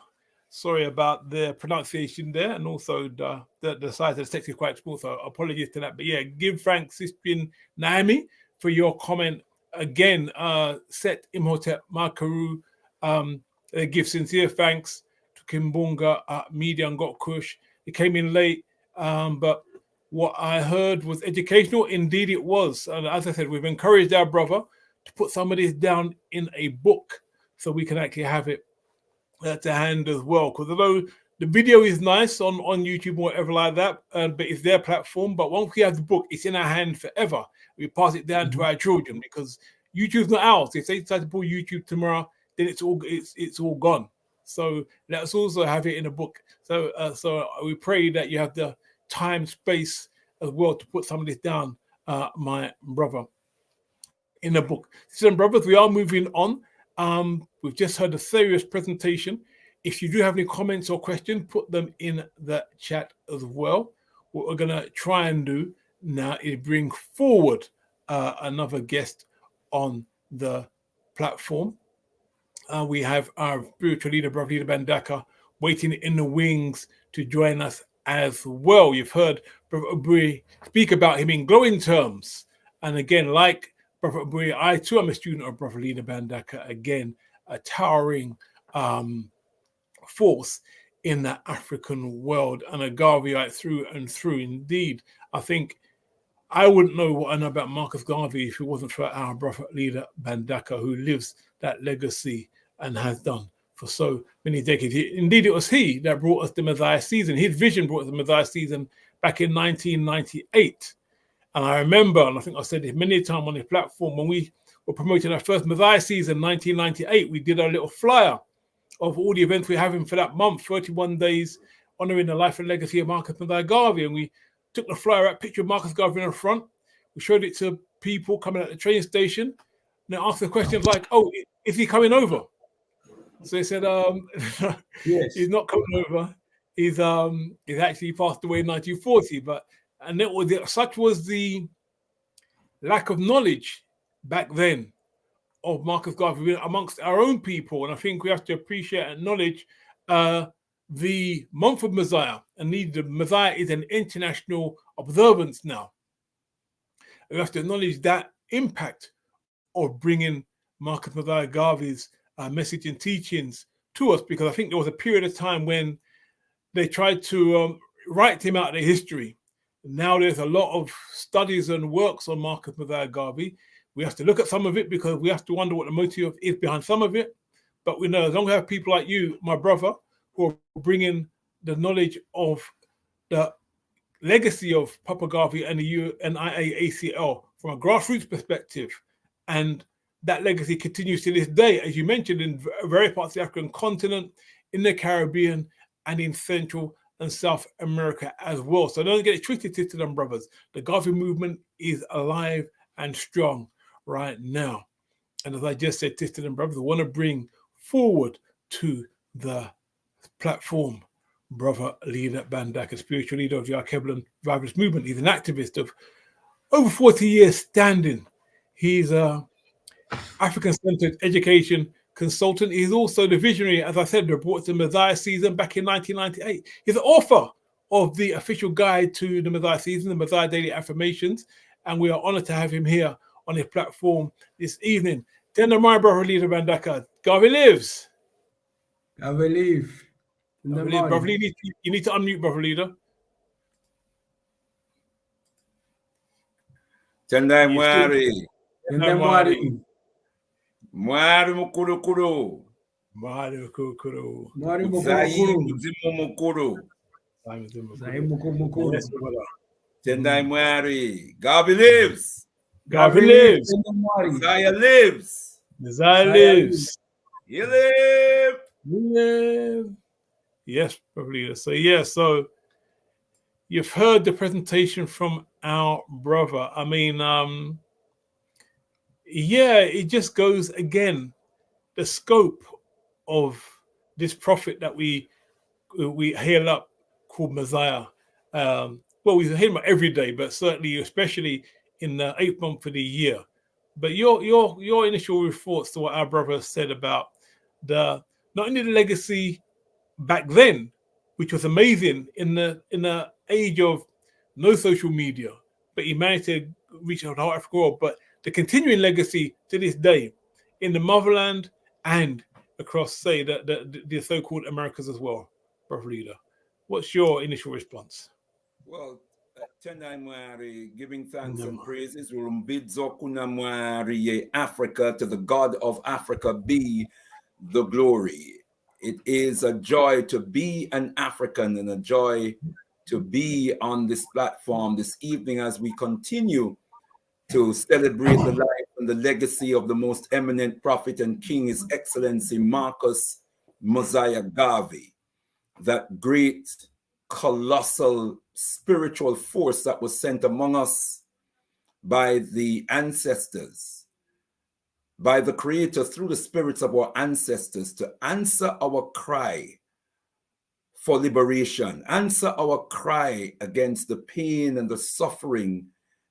Sorry about the pronunciation there, and also the size of the text is quite small, so apologies to that. But yeah, give thanks, Sister Naomi, for your comment. Again, Set Imhotep Makaru, give sincere thanks to Kimbunga, Media and Got Kush. It came in late, but what I heard was educational. Indeed, it was. And as I said, we've encouraged our brother to put some of this down in a book so we can actually have it to hand as well. Because although the video is nice on YouTube or whatever like that, but it's their platform. But once we have the book, it's in our hand forever. We pass it down to our children, because YouTube's not ours. If they decide to pull YouTube tomorrow, then it's all gone. So let's also have it in a book. So we pray that you have the time, space as well to put some of this down, my brother, in a book. So brothers, we are moving on. We've just heard a serious presentation. If you do have any comments or questions, put them in the chat as well. What we're going to try and do now is bring forward another guest on the platform. We have our spiritual leader, Brother Leader Bandaka, waiting in the wings to join us as well. You've heard Brother Abuy speak about him in glowing terms. And again, like Brother Abuy, I too am a student of Brother Leader Bandaka. Again, a towering force in the African world and a Garveyite through and through. Indeed, I think I wouldn't know what I know about Marcus Garvey if it wasn't for our Brother Leader Bandaka, who lives that legacy and has done for so many decades. Indeed, it was he that brought us the Medai season. His vision brought us the Medai season back in 1998. And I remember, and I think I said it many times on the platform, when we were promoting our first Medai season, 1998, we did a little flyer of all the events we're having for that month, 31 days, honoring the life and legacy of Marcus Medai Garvey. And we took the flyer out, picture of Marcus Garvey in the front. We showed it to people coming at the train station. And they asked the questions like, oh, is he coming over? So they said, yes. He's not coming over. He's actually passed away in 1940. And it was such was the lack of knowledge back then of Marcus Garvey amongst our own people. And I think we have to appreciate and acknowledge the month of Messiah. And the Messiah is an international observance now. We have to acknowledge that impact of bringing Marcus Medai Garvey's message and teachings to us, because I think there was a period of time when they tried to write him out of the history. Now there's a lot of studies and works on Marcus Medai Garvey. We have to look at some of it because we have to wonder what the motive is behind some of it. But we know as long as we have people like you, my brother, who are bringing the knowledge of the legacy of Papa Garvey and the UNIA'S from a grassroots perspective, and that legacy continues to this day, as you mentioned, in various parts of the African continent, in the Caribbean, and in Central and South America as well. So don't get it twisted, sisters and brothers. The Garvey movement is alive and strong right now. And as I just said, sisters and brothers, I want to bring forward to the platform Brother Leader Bandaka, spiritual leader of the Alkebu-Lan revivalist movement. He's an activist of over 40 years standing. He's a African-centered education consultant. He's also the visionary, as I said, that brought the Medai season back in 1998. He's the author of the official guide to the Medai season, the Medai Daily Affirmations, and we are honored to have him here on his platform this evening. Tender my Brother Leader Bandaka. Garvey lives. Garvey live. Brother Leader, you need to unmute, Brother Leader. Tendai Mwari. Tendai Mwari. Mwari mukuru. Mwari mukuru. Mwari mukuru. Tendai Mwari. Garvey lives. Garvey lives. Messiah lives. Messiah lives. You live. You live. Yes, Brother Leader. So you've heard the presentation from our brother. I mean, it just goes again, the scope of this prophet that we hail up called Messiah. Well, we hail him every day, but certainly, especially in the 8th month of the year. But your initial thoughts to what our brother said about not only the legacy back then, which was amazing in the age of no social media, but he managed to reach out the whole African world, but the continuing legacy to this day in the motherland and across, say, the so-called Americas as well, Brother Leader. What's your initial response? Well, Tendai Mwari, giving thanks and praises, Rumbidzo Kuna Mwari, Africa, to the God of Africa be the glory. It is a joy to be an African and a joy to be on this platform this evening as we continue to celebrate the life and the legacy of the most eminent prophet and king, His Excellency Marcus Medai Garvey, that great, colossal spiritual force that was sent among us by the ancestors, by the Creator through the spirits of our ancestors to answer our cry for liberation, answer our cry against the pain and the suffering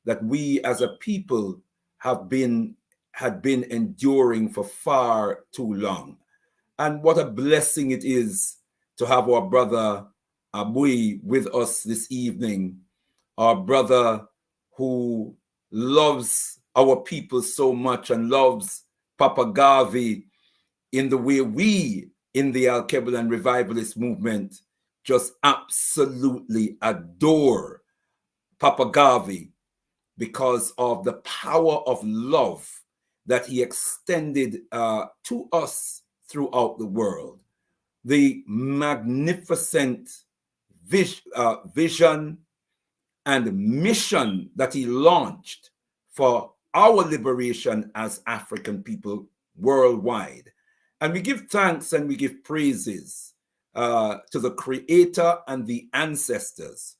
that we as a people had been enduring for far too long. And what a blessing it is to have our brother Abuy with us this evening, our brother who loves our people so much and loves Papa Garvey in the way we in the Alkebu-Lan revivalist movement just absolutely adore Papa Garvey because of the power of love that he extended to us throughout the world. The magnificent vision and mission that he launched for our liberation as African people worldwide. And we give thanks and we give praises to the Creator and the ancestors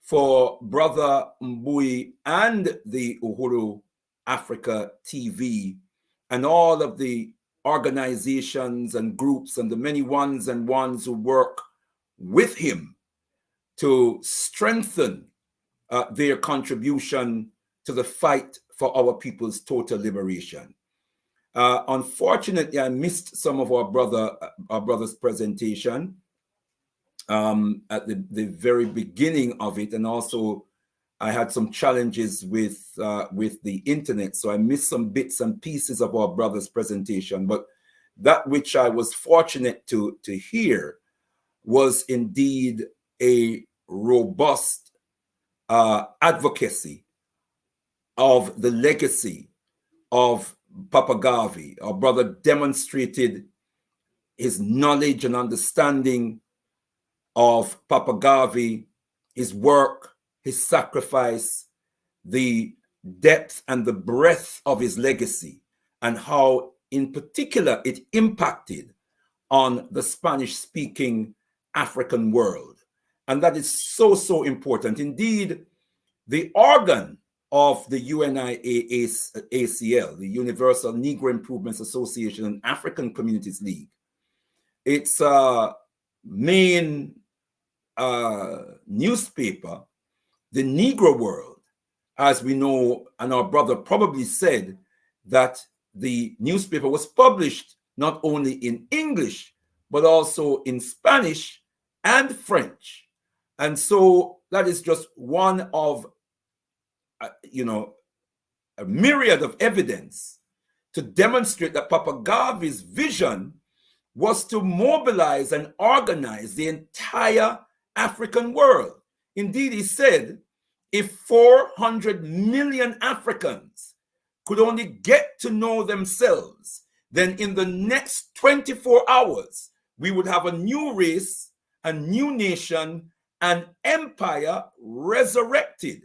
for Brother Mbui and the Uhuru Africa TV and all of the organizations and groups and the many ones and ones who work with him to strengthen their contribution to the fight for our people's total liberation. Unfortunately, I missed some of our brother's presentation at the very beginning of it, and also I had some challenges with the internet, so I missed some bits and pieces of our brother's presentation. But that which I was fortunate to hear was indeed a robust advocacy of the legacy of Papa Garvey. Our brother demonstrated his knowledge and understanding of Papa Garvey, his work, his sacrifice, the depth and the breadth of his legacy, and how in particular it impacted on the Spanish-speaking African world. And that is so, so important. Indeed, the organ of the UNIA'S, the Universal Negro Improvements Association and African Communities League, its main newspaper, the Negro World, as we know, and our brother probably said that the newspaper was published not only in English, but also in Spanish and French. And so that is just one of, a myriad of evidence to demonstrate that Papa Garvey's vision was to mobilize and organize the entire African world. Indeed, he said, if 400 million Africans could only get to know themselves, then in the next 24 hours, we would have a new race, a new nation, an empire resurrected.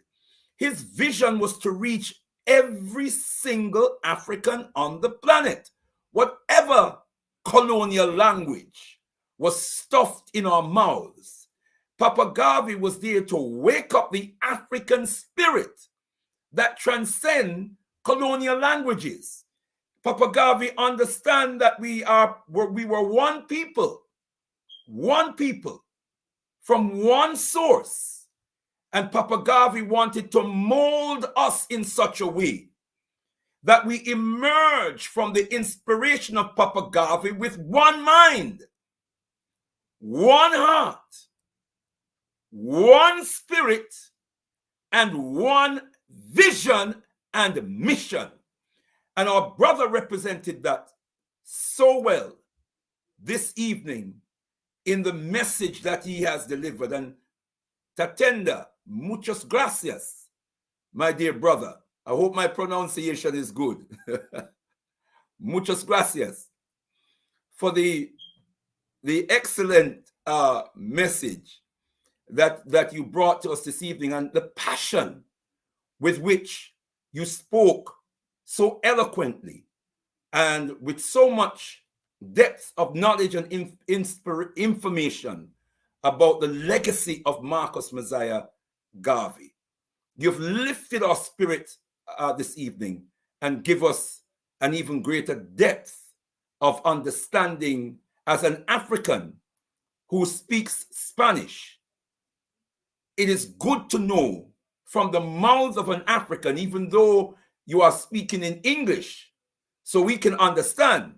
His vision was to reach every single African on the planet. Whatever colonial language was stuffed in our mouths, Papa Garvey was there to wake up the African spirit that transcends colonial languages. Papa Garvey understand that we were one people from one source. And Papa Garvey wanted to mold us in such a way that we emerge from the inspiration of Papa Garvey with one mind, one heart, one spirit, and one vision and mission. And our brother represented that so well this evening in the message that he has delivered. And Tatenda, muchas gracias, my dear brother. I hope my pronunciation is good. Muchas gracias for the excellent message that you brought to us this evening, and the passion with which you spoke so eloquently and with so much depth of knowledge and information about the legacy of Marcus Messiah Garvey. You've lifted our spirit this evening and give us an even greater depth of understanding as an African who speaks Spanish. It is good to know from the mouth of an African, even though you are speaking in English, so we can understand.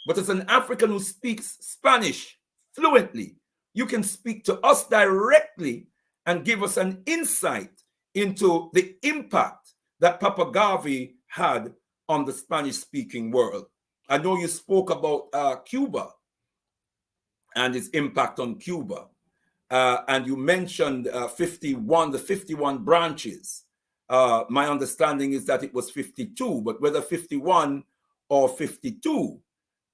But as an African who speaks Spanish fluently, you can speak to us directly and give us an insight into the impact that Papa Garvey had on the Spanish-speaking world. I know you spoke about Cuba and its impact on Cuba. And you mentioned the 51 branches. My understanding is that it was 52, but whether 51 or 52,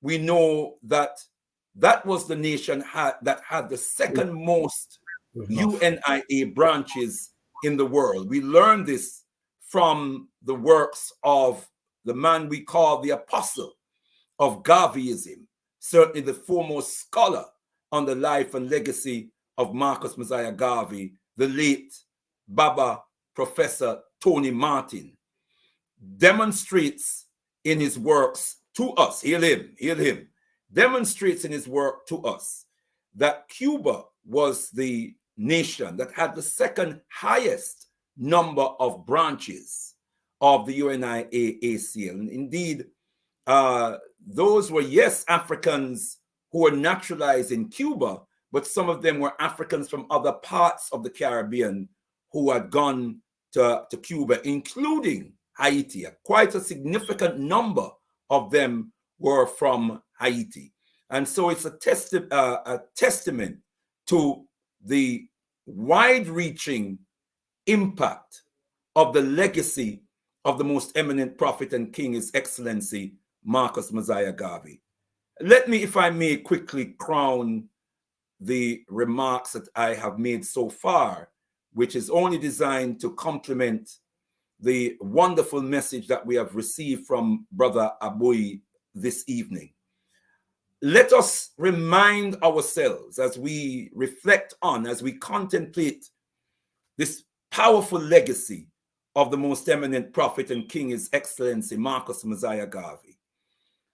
we know that that was the nation that had the second most UNIA branches in the world. We learned this from the works of the man we call the apostle of Garveyism, certainly the foremost scholar on the life and legacy of Marcus Mosiah Garvey, the late Baba Professor Tony Martin, demonstrates in his works to us, heal him, demonstrates in his work to us that Cuba was the nation that had the second highest number of branches of the UNIA-ACL. And indeed, those were, yes, Africans who were naturalized in Cuba, but some of them were Africans from other parts of the Caribbean who had gone to Cuba, including Haiti. Quite a significant number of them were from Haiti. And so it's a testament to the wide-reaching impact of the legacy of the most eminent prophet and king, His Excellency Marcus Mosiah Garvey. Let me, if I may, quickly crown the remarks that I have made so far, which is only designed to complement the wonderful message that we have received from Brother Abuy this evening. Let us remind ourselves as we reflect on, as we contemplate this powerful legacy of the most eminent prophet and king, His Excellency Marcus Mosiah Garvey.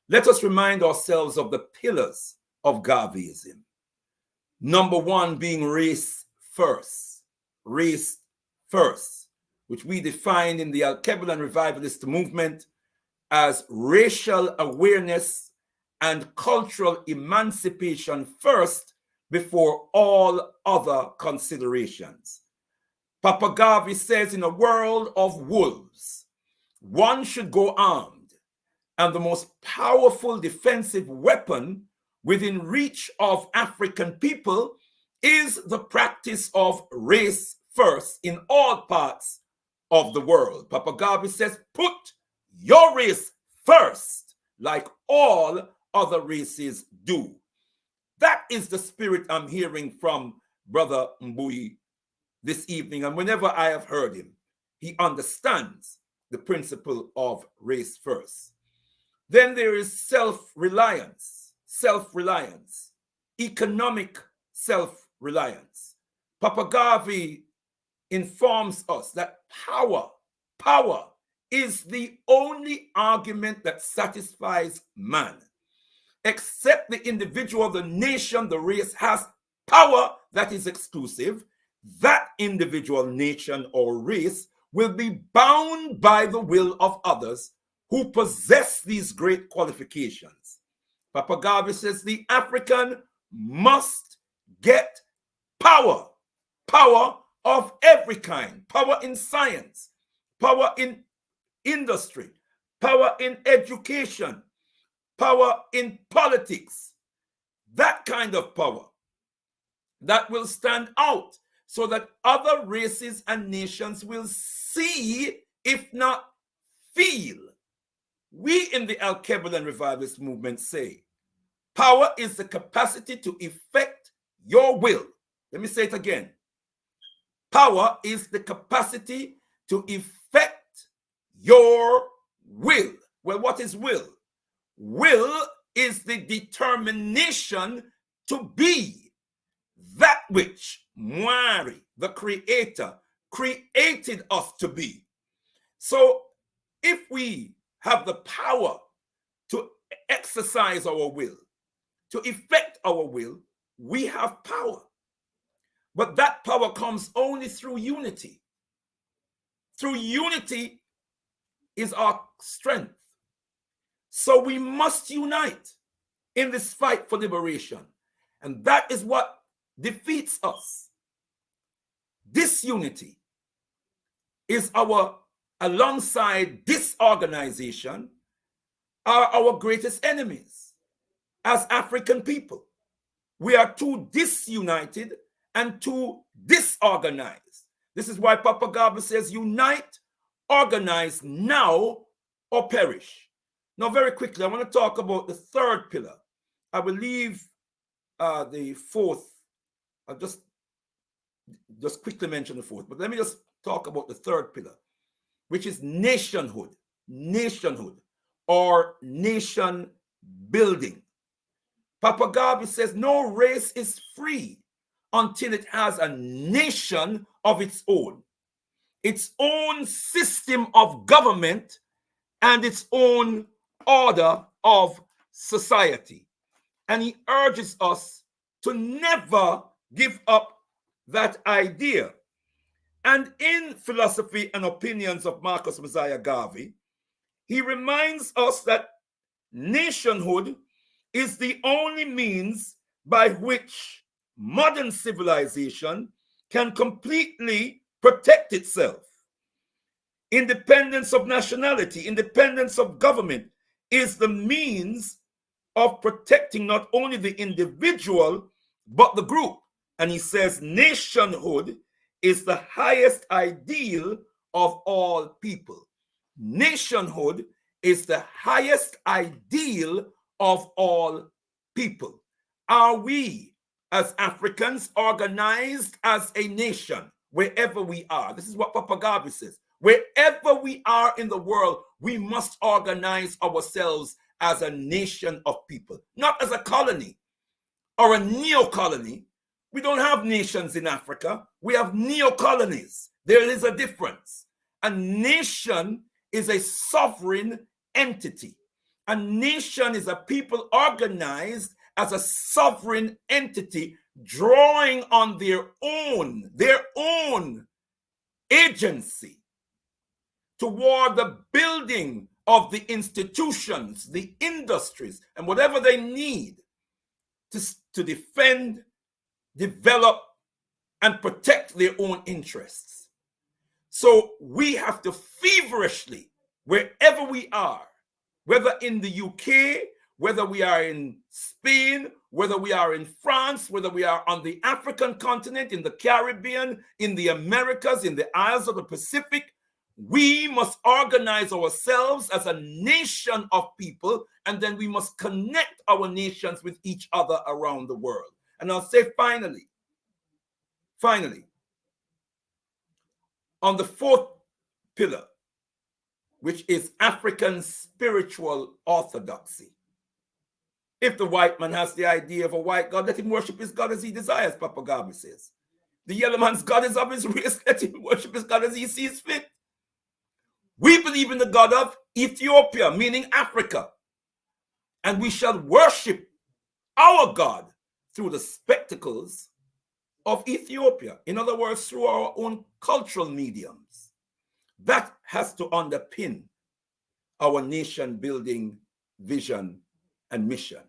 Let us remind ourselves of the pillars of Garveyism. Number one being race first, which we define in the Alkebu-Lan revivalist movement as racial awareness and cultural emancipation first before all other considerations. Papa Garvey says, in a world of wolves, one should go armed, and the most powerful defensive weapon within reach of African people is the practice of race first in all parts of the world. Papa Garvey says, put your race first, like all other races do. That is the spirit I'm hearing from Brother Mbuyi this evening. And whenever I have heard him, he understands the principle of race first. Then there is self-reliance, economic self-reliance. Papa Garvey informs us that power is the only argument that satisfies man. Except the individual, the nation, the race has power that is exclusive, that individual, nation, or race will be bound by the will of others who possess these great qualifications. Papa Garvey says the African must get power of every kind, power in science, power in industry, power in education, power in politics, that kind of power that will stand out so that other races and nations will see, if not feel. We in the Alkebu-Lan revivalist movement say, power is the capacity to effect your will. Let me say it again. Power is the capacity to effect your will. Well, what is will? Will is the determination to be that which Mwari, the Creator, created us to be. So if we have the power to exercise our will, to effect our will, we have power. But that power comes only through unity. Through unity is our strength. So we must unite in this fight for liberation. And that is what defeats us. Disunity is alongside disorganization, are our greatest enemies as African people. We are too disunited and too disorganized. This is why Papa Garba says, unite, organize now or perish. Now, very quickly, I want to talk about the third pillar. I will leave the fourth. I'll just quickly mention the fourth, but let me just talk about the third pillar, which is nationhood or nation building. Papa Garba says no race is free until it has a nation of its own system of government, and its own order of society. And he urges us to never give up that idea. And in Philosophy and Opinions of Marcus Messiah Garvey, he reminds us that nationhood is the only means by which modern civilization can completely protect itself. Independence of nationality, independence of government is the means of protecting not only the individual, but the group. And he says nationhood is the highest ideal of all people. Nationhood is the highest ideal of all people. Are we, as Africans, organized as a nation wherever we are? This is what Papa Garba says. Wherever we are in the world, we must organize ourselves as a nation of people, not as a colony or a neo-colony. We don't have nations in Africa. We have neo-colonies. There is a difference. A nation is a sovereign entity. A nation is a people organized as a sovereign entity, drawing on their own agency toward the building of the institutions, the industries, and whatever they need to defend, develop, and protect their own interests. So we have to feverishly, wherever we are, whether in the UK, whether we are in Spain, whether we are in France, whether we are on the African continent, in the Caribbean, in the Americas, in the Isles of the Pacific, we must organize ourselves as a nation of people, and then we must connect our nations with each other around the world. And I'll say finally, on the fourth pillar, which is African spiritual orthodoxy. If the white man has the idea of a white God, let him worship his God as he desires, Papa Garba says. The yellow man's God is of his race, let him worship his God as he sees fit. We believe in the God of Ethiopia, meaning Africa, and we shall worship our God through the spectacles of Ethiopia. In other words, through our own cultural mediums. That has to underpin our nation-building vision and mission.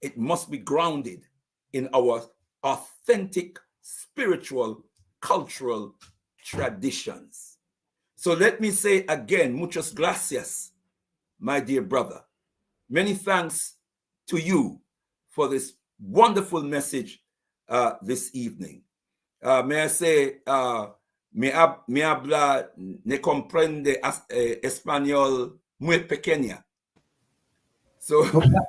It must be grounded in our authentic spiritual, cultural traditions. So let me say again, muchas gracias, my dear brother. Many thanks to you for this wonderful message this evening. May I say, me habla, ne comprende español muy pequeña. So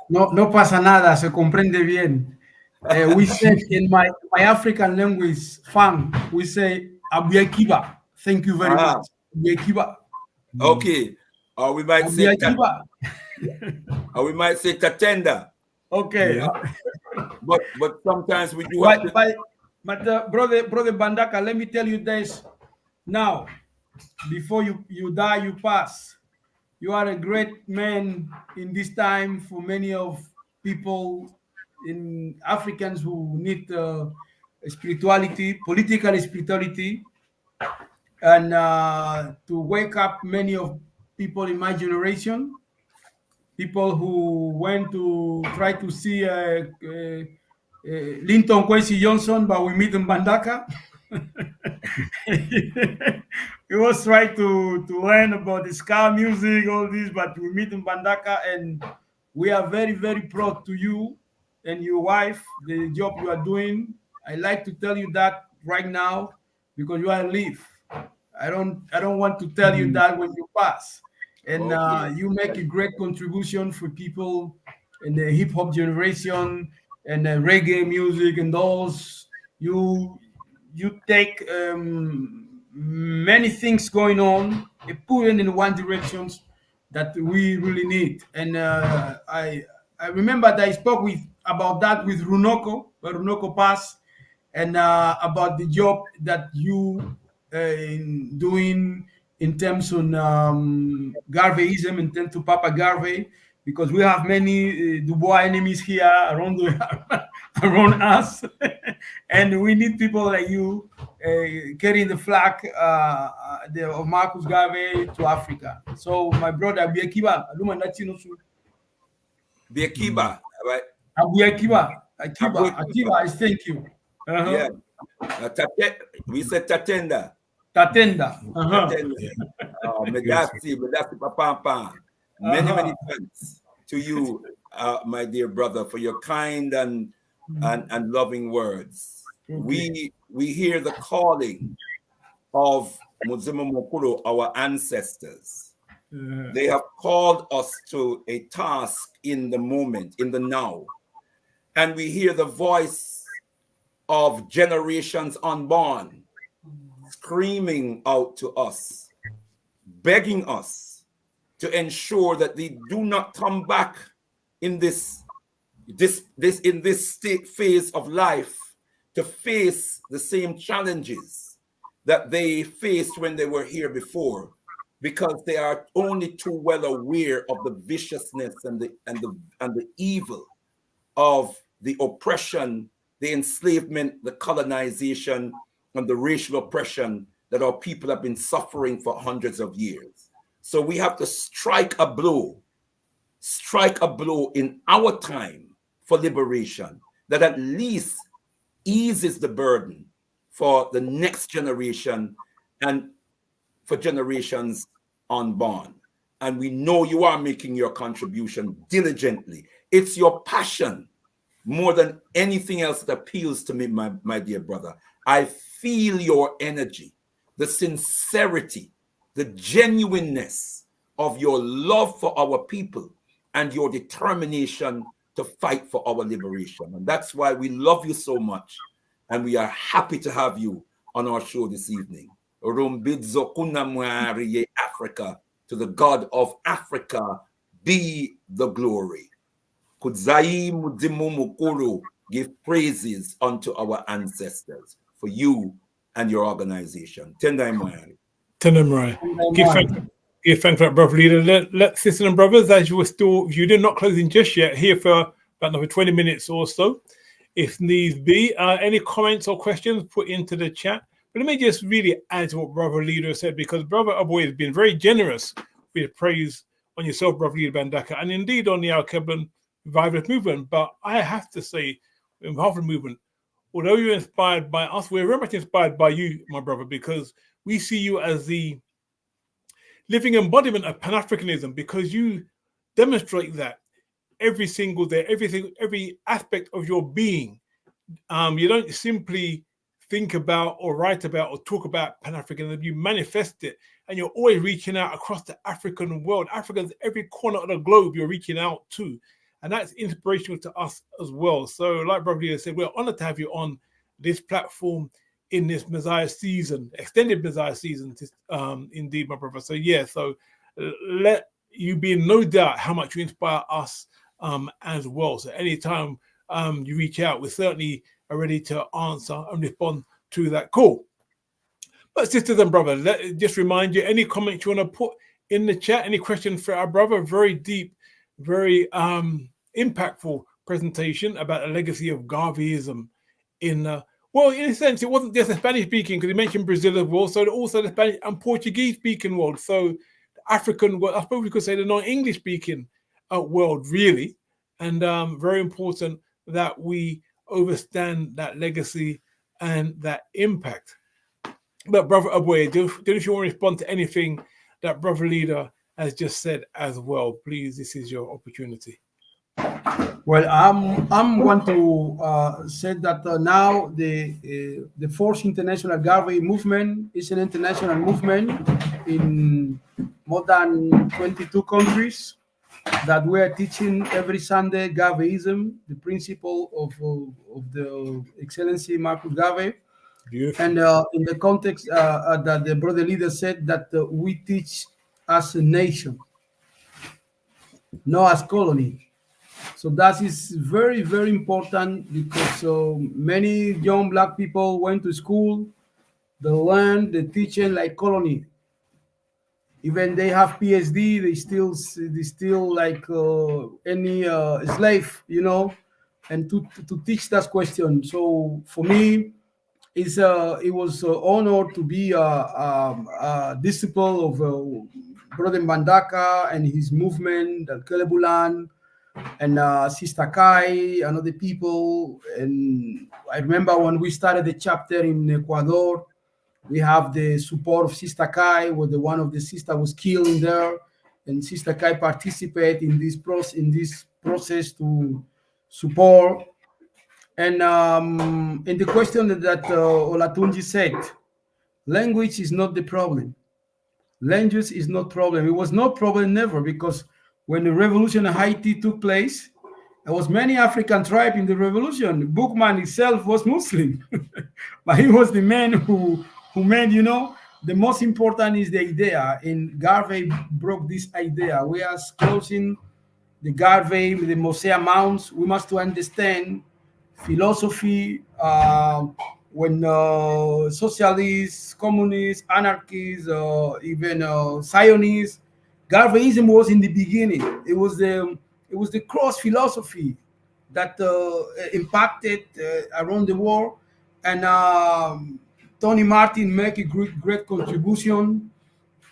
no pasa nada, se comprende bien. We say in my African language, fam, we say Abuy. Thank you very much. Okay. Or we might say or we might say Tatenda. Okay. Yeah. But sometimes we do have to... But brother Bandaka, let me tell you this. Now, before you die, you pass. you are a great man in this time for many of people in Africans who need spirituality, political spirituality, and to wake up many of people in my generation, people who went to try to see Linton Kwesi Johnson, but we meet in Bandaka. He was trying to learn about the ska music, all this, but we meet in Bandaka, and we are very, very proud to you and your wife, the job you are doing. I like to tell you that right now because you are alive. I don't want to tell you that when you pass. And you make a great contribution for people in the hip hop generation and the reggae music and those. You take many things going on, put it in one direction that we really need. And I remember that I spoke about that with Runoko, when Runoko passed, and about the job that you doing in terms of Garveyism, in terms of Papa Garvey, because we have many Dubois enemies here around around us, and we need people like you carrying the flag of Marcus Garvey to Africa. So my brother Biakiba, Biakiba, right? Akiba, I thank you. Yeah. We said Tatenda. Tatenda. Medasi Papa. Many thanks to you, my dear brother, for your kind and loving words. Okay. We hear the calling of Muzimu Mukuru, our ancestors. They have called us to a task in the moment, in the now. And we hear the voice of generations unborn screaming out to us, begging us to ensure that they do not come back in this phase of life to face the same challenges that they faced when they were here before, because they are only too well aware of the viciousness and the evil of the oppression, the enslavement, the colonization, and the racial oppression that our people have been suffering for hundreds of years. So we have to strike a blow in our time for liberation that at least eases the burden for the next generation and for generations unborn. And we know you are making your contribution diligently. It's your passion more than anything else that appeals to me, my dear brother. I feel your energy, the sincerity, the genuineness of your love for our people and your determination to fight for our liberation. And that's why we love you so much. And we are happy to have you on our show this evening. Africa, to the God of Africa be the glory. Kudzai Mudimu Mukuru, give praises unto our ancestors for you and your organization. Tendai Moyari. Give thanks for that, brother leader. Let sisters and brothers, as you were still, you did not closing just yet, here for about another 20 minutes or so, if needs be. Any comments or questions, put into the chat. But let me just really add to what brother leader said, because brother Abuy has been very generous with praise on yourself, brother leader Bandaka, and indeed on the Alkebu-Lan revivalist movement. But I have to say, in behalf of the movement, although you're inspired by us, we're very much inspired by you, my brother, because we see you as the living embodiment of Pan-Africanism, because you demonstrate that every single day, every aspect of your being. You don't simply think about or write about or talk about Pan-Africanism, you manifest it, and you're always reaching out across the African world. Africa's every corner of the globe you're reaching out to, and that's inspirational to us as well. So like Brother Leader said, we're honored to have you on this platform in this Messiah season, extended Messiah season, indeed, my brother. So yeah, so let you be in no doubt how much you inspire us as well. So anytime you reach out, we certainly are ready to answer and respond to that call. But sisters and brothers, let just remind you, any comments you want to put in the chat any questions for our brother? Very deep, very impactful presentation about the legacy of Garveyism in well, in a sense, it wasn't just the Spanish speaking, because he mentioned Brazil as well, so also the Spanish and Portuguese speaking world. So the African world, I suppose we could say the non-English speaking world, really. And very important that we understand that legacy and that impact. But Brother Abuy, don't if you want to respond to anything that Brother Leader has just said as well, please, this is your opportunity. Well, I'm going to say that now the Fourth International Garvey Movement is an international movement in more than 22 countries that we are teaching every Sunday Garveyism, the principle of the Excellency Marcus Garvey. Beautiful. And in the context that the brother leader said that we teach as a nation, not as colony. So that is very, very important, because many young black people went to school, they learn, they teaching like colony. Even they have PhD, they still like any slave, you know, and to teach that question. So for me, it was an honor to be a disciple of Brother Mbandaka and his movement, the Alkebu-Lan, and Sister Kai and other people. And I remember when we started the chapter in Ecuador, we have the support of Sister Kai, where one of the sisters was killed in there, and Sister Kai participated in this process to support. And in the question that Olatunji said, language is not the problem. Language is not problem. It was no problem never, because when the revolution in Haiti took place, there was many African tribe in the revolution. Bookman himself was Muslim, but he was the man who made, you know, the most important is the idea. And Garvey broke this idea. We are closing the Garvey, the Mosea Mounds. We must to understand philosophy, when socialists, communists, anarchists, even Zionists, Garveyism was in the beginning. It was the cross philosophy that impacted around the world, and Tony Martin make a great contribution.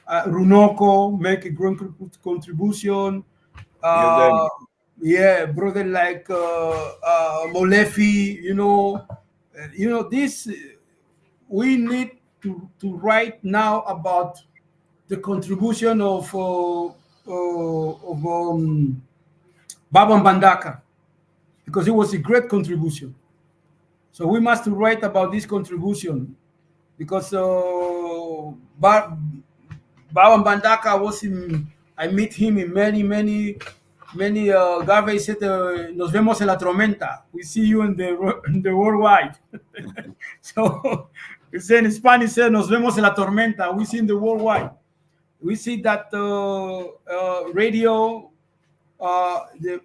Runoko make a great contribution. Yeah, brother like Molefi, you know, this we need to write now about the contribution of Baba Mbandaka, because it was a great contribution. So we must write about this contribution, because Baba Mbandaka was I meet him in many Garvey said, nos vemos en la tormenta. We see you in the worldwide. So we say in Spanish, say, nos vemos en la tormenta. We see in the worldwide. We see that radio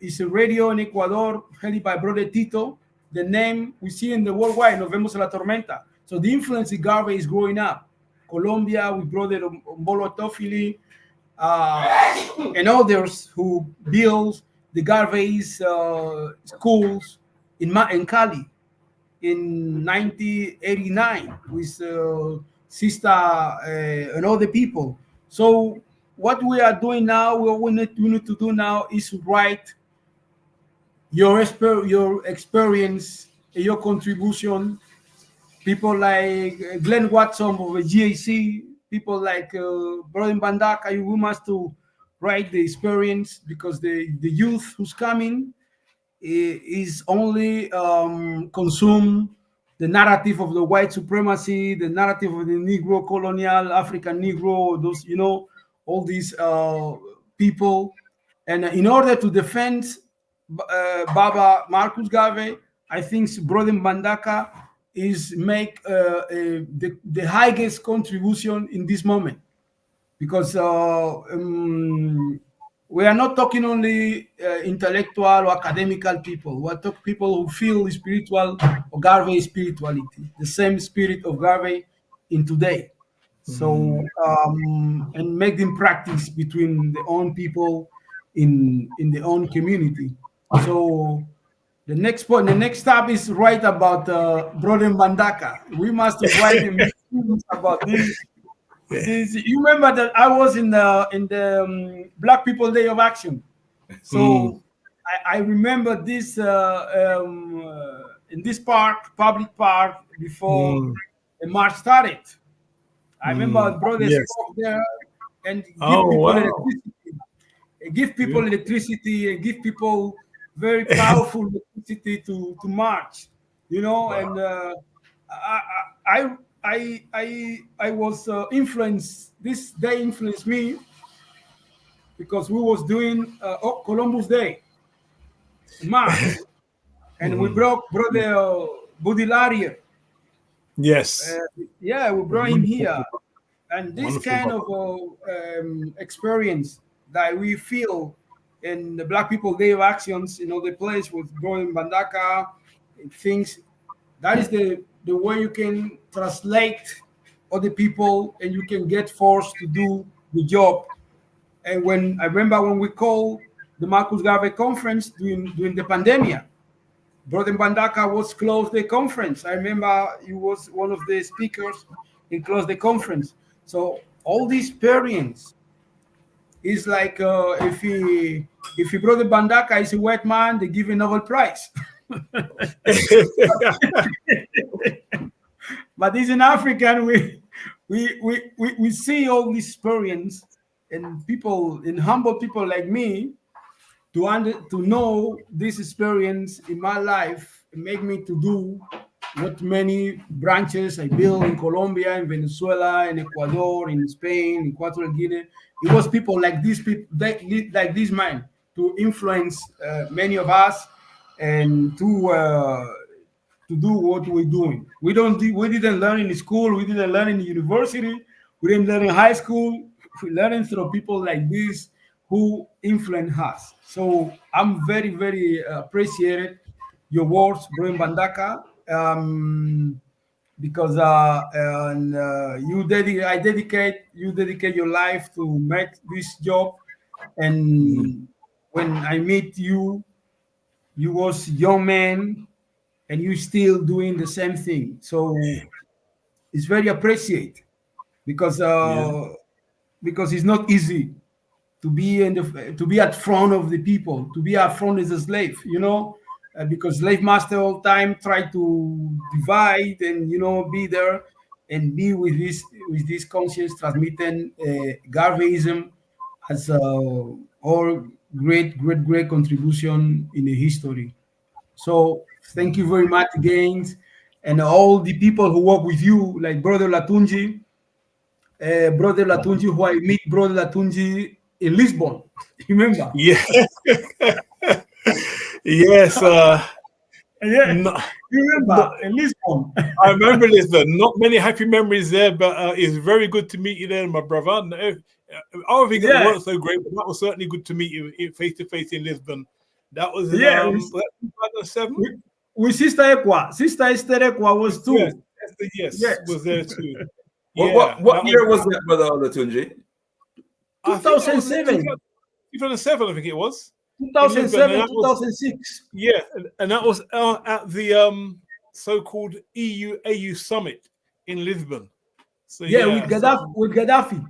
is a radio in Ecuador headed by Brother Tito. The name we see in the worldwide, nos vemos en la tormenta. So the influence of Garvey is growing up. Colombia with Brother Mbolo Tofili, and others who built the Garvey's schools in Cali in 1989 with Sister and other people. So what we are doing now, what we need to do now is write your experience, your contribution. People like Glenn Watson of the GAC, people like Brother Mbandaka, we must to write the experience, because the youth who's coming is only consume the narrative of the white supremacy, the narrative of the Negro colonial, African Negro, those, you know, all these people. And in order to defend Baba Marcus Garvey, I think Brother Mbandaka is make the highest contribution in this moment, because we are not talking only intellectual or academical people. We are talking people who feel spiritual or Garvey spirituality, the same spirit of Garvey in today. So and make them practice between the own people in the own community. So the next point, the next step is write about Brother Mandaka. We must write him about this. This, you remember that I was in the Black People Day of Action. So I remember this in this park, public park, before the march started. I remember brothers spoke there and give people electricity and give people very powerful electricity to march, you know. And I was influenced. This day influenced me because we was doing Columbus Day march, and we brought Brother Budilaria. Yes. Yeah, we brought him here, and this kind of experience that we feel in the Black People Day of Actions, you know, the place with going Bandaka, things. That is the way you can translate other people, and you can get forced to do the job. And when I remember when we called the Marcus Garvey conference during the pandemic, Brother Bandaka was closed the conference. I remember he was one of the speakers and closed the conference. So all these experience is like if Brother Bandaka is a white man, they give a Nobel Prize. But he's an African. We see all this experience, and people, in humble people like me, to know this experience in my life, make me to do what many branches I built in Colombia, in Venezuela, in Ecuador, in Spain, in Equatorial Guinea. It was people like these people, like this man, to influence many of us, and to do what we're doing. We didn't learn in school. We didn't learn in university. We didn't learn in high school. We learned through people like this who influence us. So I'm very, very appreciated your words, Brother Bandaka, because you dedicate your life to make this job. And when I meet you, you was young man, and you still doing the same thing. So it's very appreciated, because it's not easy to be at front of the people, to be at front as a slave, you know, because slave master all the time try to divide and, you know, be there and be with this conscience transmitting Garveyism as all great contribution in the history. So thank you very much again, and all the people who work with you, like Brother Latunji, who I meet Brother Latunji in Lisbon. Remember? Yeah. Yes. Yeah. No, you remember in Lisbon? I remember Lisbon. Not many happy memories there, but it's very good to meet you there, my brother. I don't think it wasn't so great, but that was certainly good to meet you face to face in Lisbon. That was 2007. With Sister Equa. Sister Esther Equa was too. Yes, was there too. What year was that, Brother Olatunji? 2007. 2007, I think it was. 2007, 2006. Yeah, and that was at the so-called EU-AU summit in Lisbon. So with Gaddafi.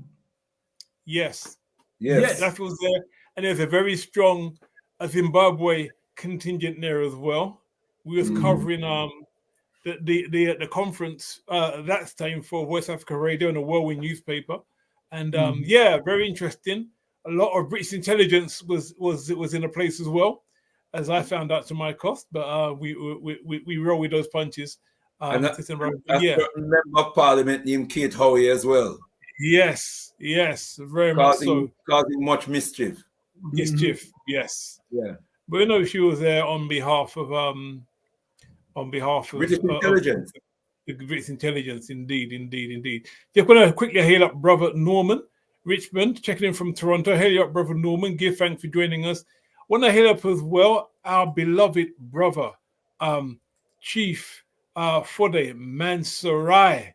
Yes. Gaddafi was there, and there's a very strong Zimbabwe contingent there as well. We was covering the conference that time for West Africa Radio and the Whirlwind newspaper, and very interesting. A lot of British intelligence was in a place as well, as I found out to my cost. But we roll with those punches. And a certain member of Parliament named Kate Howie as well. Yes, very much so. Causing much mischief. Yes. Yeah. But you know, she was there on behalf of British intelligence. The British intelligence, indeed. Just going to quickly hail up Brother Norman Richmond, checking in from Toronto. Hail up Brother Norman. Give thanks for joining us. Want to hail up as well our beloved brother, Chief Fode Mansorai.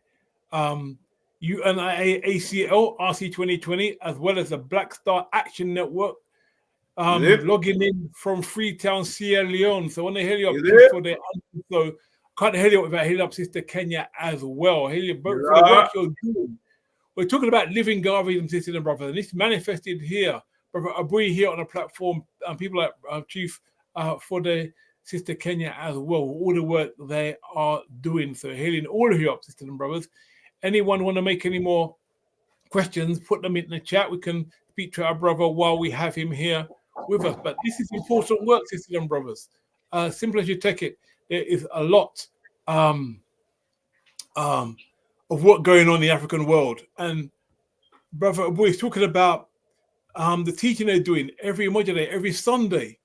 UNIA ACL RC 2020, as well as the Black Star Action Network. Logging in from Freetown, Sierra Leone. So I want to hear you up for the so can't hear you without hearing up Sister Kenya as well. Hear you both for the work you're doing. We're talking about living Garveyism, sisters and brothers, and it's manifested here. Brother Abuy here on the platform, and people like Chief for the Sister Kenya as well, all the work they are doing. So healing all of you up, sisters and brothers. Anyone want to make any more questions, put them in the chat. We can speak to our brother while we have him here with us. But this is important work, sisters and brothers. Simple as you take it, there is a lot of what going on in the African world. And Brother Abuy is talking about the teaching they're doing every module, every Sunday.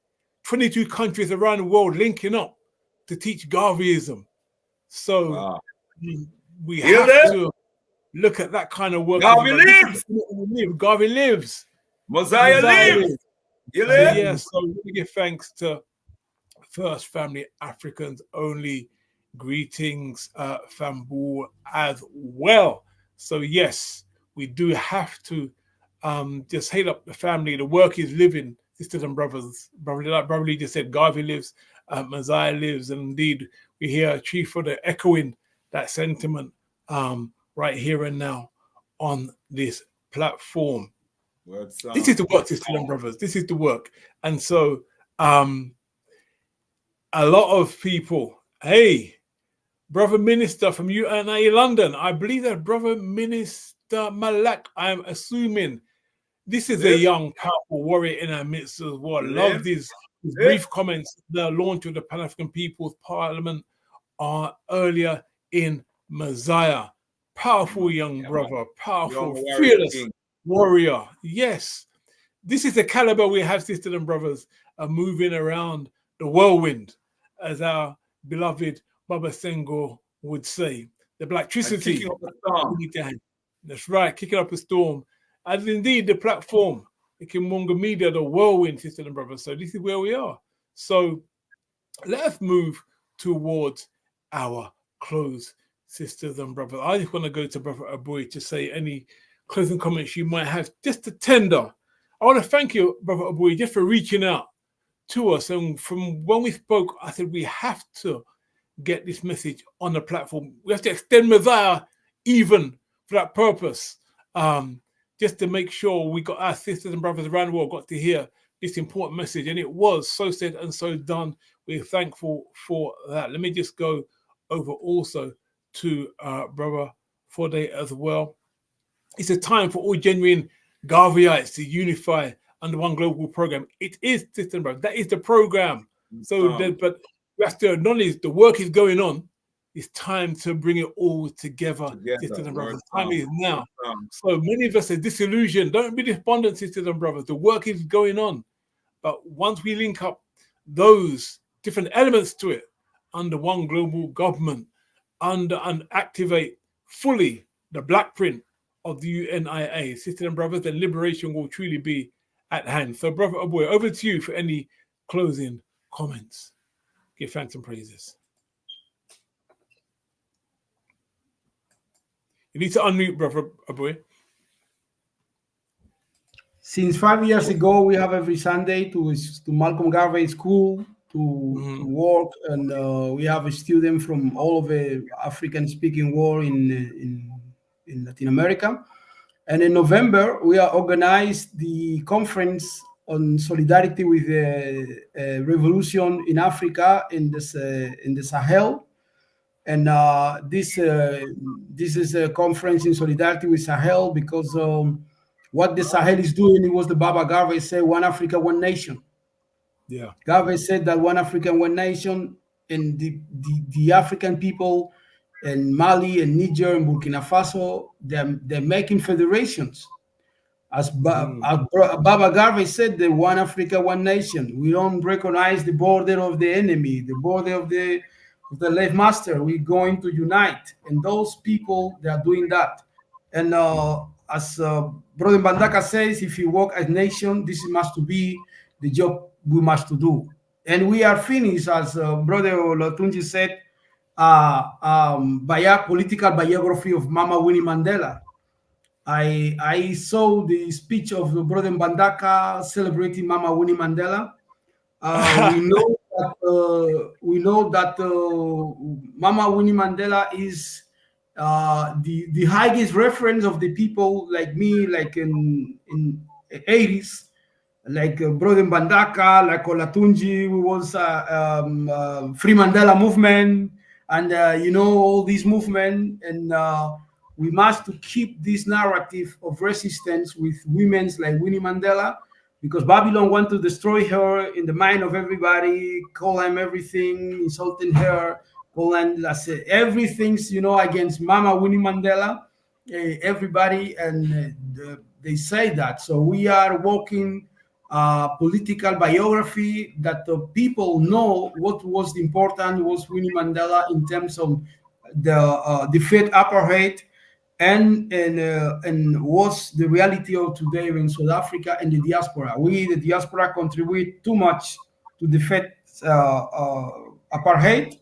22 countries around the world linking up to teach Garveyism. So we have to look at that kind of work. Garvey lives! Garvey lives! Messiah lives! So we give thanks to First Family Africans only. Greetings, Fambu, as well. So yes, we do have to just hail up the family. The work is living, sisters and brothers. Brother just said Garvey lives, Messiah lives, and indeed we hear Chief for the echoing that sentiment right here and now on this platform. This is the work, sisters and brothers. This is the work. And so a lot of people, hey, Brother Minister from UNIA London, I believe that Brother Minister Malak, I'm assuming this is a young, powerful warrior in our midst as well. Love these brief comments. The launch of the Pan-African People's Parliament earlier in Messiah. Powerful young brother, powerful, fearless warrior. Yes, this is the caliber we have, sisters and brothers, moving around the whirlwind, as our beloved Baba Senghor would say. The blacktricity. That's right, kicking up a storm. As indeed the platform, the Kimbunga media, the whirlwind, sisters and brothers. So this is where we are. So let us move towards our close, sisters and brothers. I just want to go to Brother Abuy to say any closing comments you might have, just to tender. I want to thank you, Brother Abuy, just for reaching out to us. And from when we spoke, I said we have to get this message on the platform. We have to extend Messiah even for that purpose, just to make sure we got our sisters and brothers around the world got to hear this important message. And it was so said and so done. We're thankful for that. Let me just go over also to Brother Fode as well. It's a time for all genuine Garveyites to unify under one global program. It is, sisters and brothers. That is the program. So, but we have to acknowledge the work is going on. It's time to bring it all together, sisters and brothers. Time is now. So many of us are disillusioned. Don't be despondent, sisters and brothers. The work is going on. But once we link up those different elements to it under one global government, and activate fully the black print of the UNIA, sisters and brothers, then liberation will truly be at hand. So, Brother Abuy, over to you for any closing comments. Give thanks and praises. You need to unmute, Brother Abuy. Since 5 years ago, we have every Sunday to Malcolm Garvey School to work, and we have a student from all of the African-speaking world in Latin America. And in November, we are organized the conference on solidarity with the revolution in Africa in the Sahel. And this is a conference in solidarity with Sahel because what the Sahel is doing, it was the Baba Garvey said, one Africa, one nation. Yeah. Garvey said that one Africa, one nation, and the African people in Mali and Niger and Burkina Faso, they're making federations. As Baba Garvey said, the one Africa, one nation. We don't recognize the border of the enemy, the border of the slave master. We're going to unite. And those people, they are doing that. And as Brother Bandaka says, if you work as a nation, this must be the job we must do. And we are finished, as Brother Olatunji said, by a political biography of Mama Winnie Mandela. I saw the speech of the brother Mbandaka celebrating Mama Winnie Mandela. We know that Mama Winnie Mandela is the highest reference of the people like me, like in 80s, like Brother Mbandaka, like Olatunji, who was Free Mandela movement, and all these movement, and we must to keep this narrative of resistance with women's like Winnie Mandela, because Babylon want to destroy her in the mind of everybody, call them everything, insulting her, call them everything's against Mama Winnie Mandela, everybody, and they say that. So we are walking political biography that the people know what was important was Winnie Mandela in terms of the defeat apartheid and what's the reality of today in South Africa and the diaspora. We, the diaspora, contribute too much to defeat apartheid,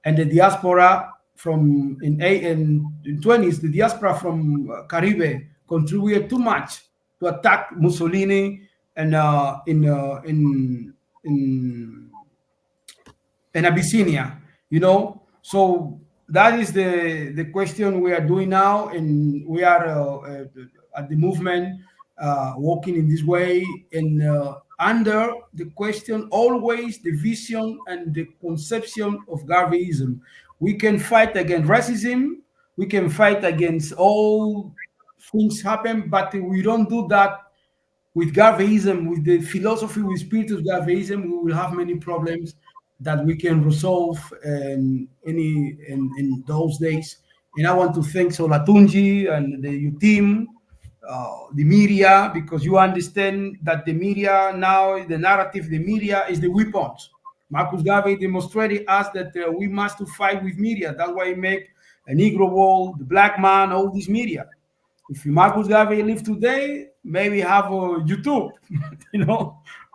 and the diaspora from in 20s, the diaspora from Caribbean contributed too much to attack Mussolini and in Abyssinia, So that is the question we are doing now, and we are at the movement working in this way, and under the question always the vision and the conception of Garveyism. We can fight against racism, we can fight against all things happen, but we don't do that with Garveyism, with the philosophy, with spirit of Garveyism. We will have many problems that we can resolve in those days. And I want to thank Olatunji and the team, the media, because you understand that the media now, the narrative, the media is the weapons. Marcus Garvey demonstrated us that we must to fight with media. That's why he make a Negro Wall, the Black Man, all these media. If Marcus Garvey live today, maybe have a YouTube,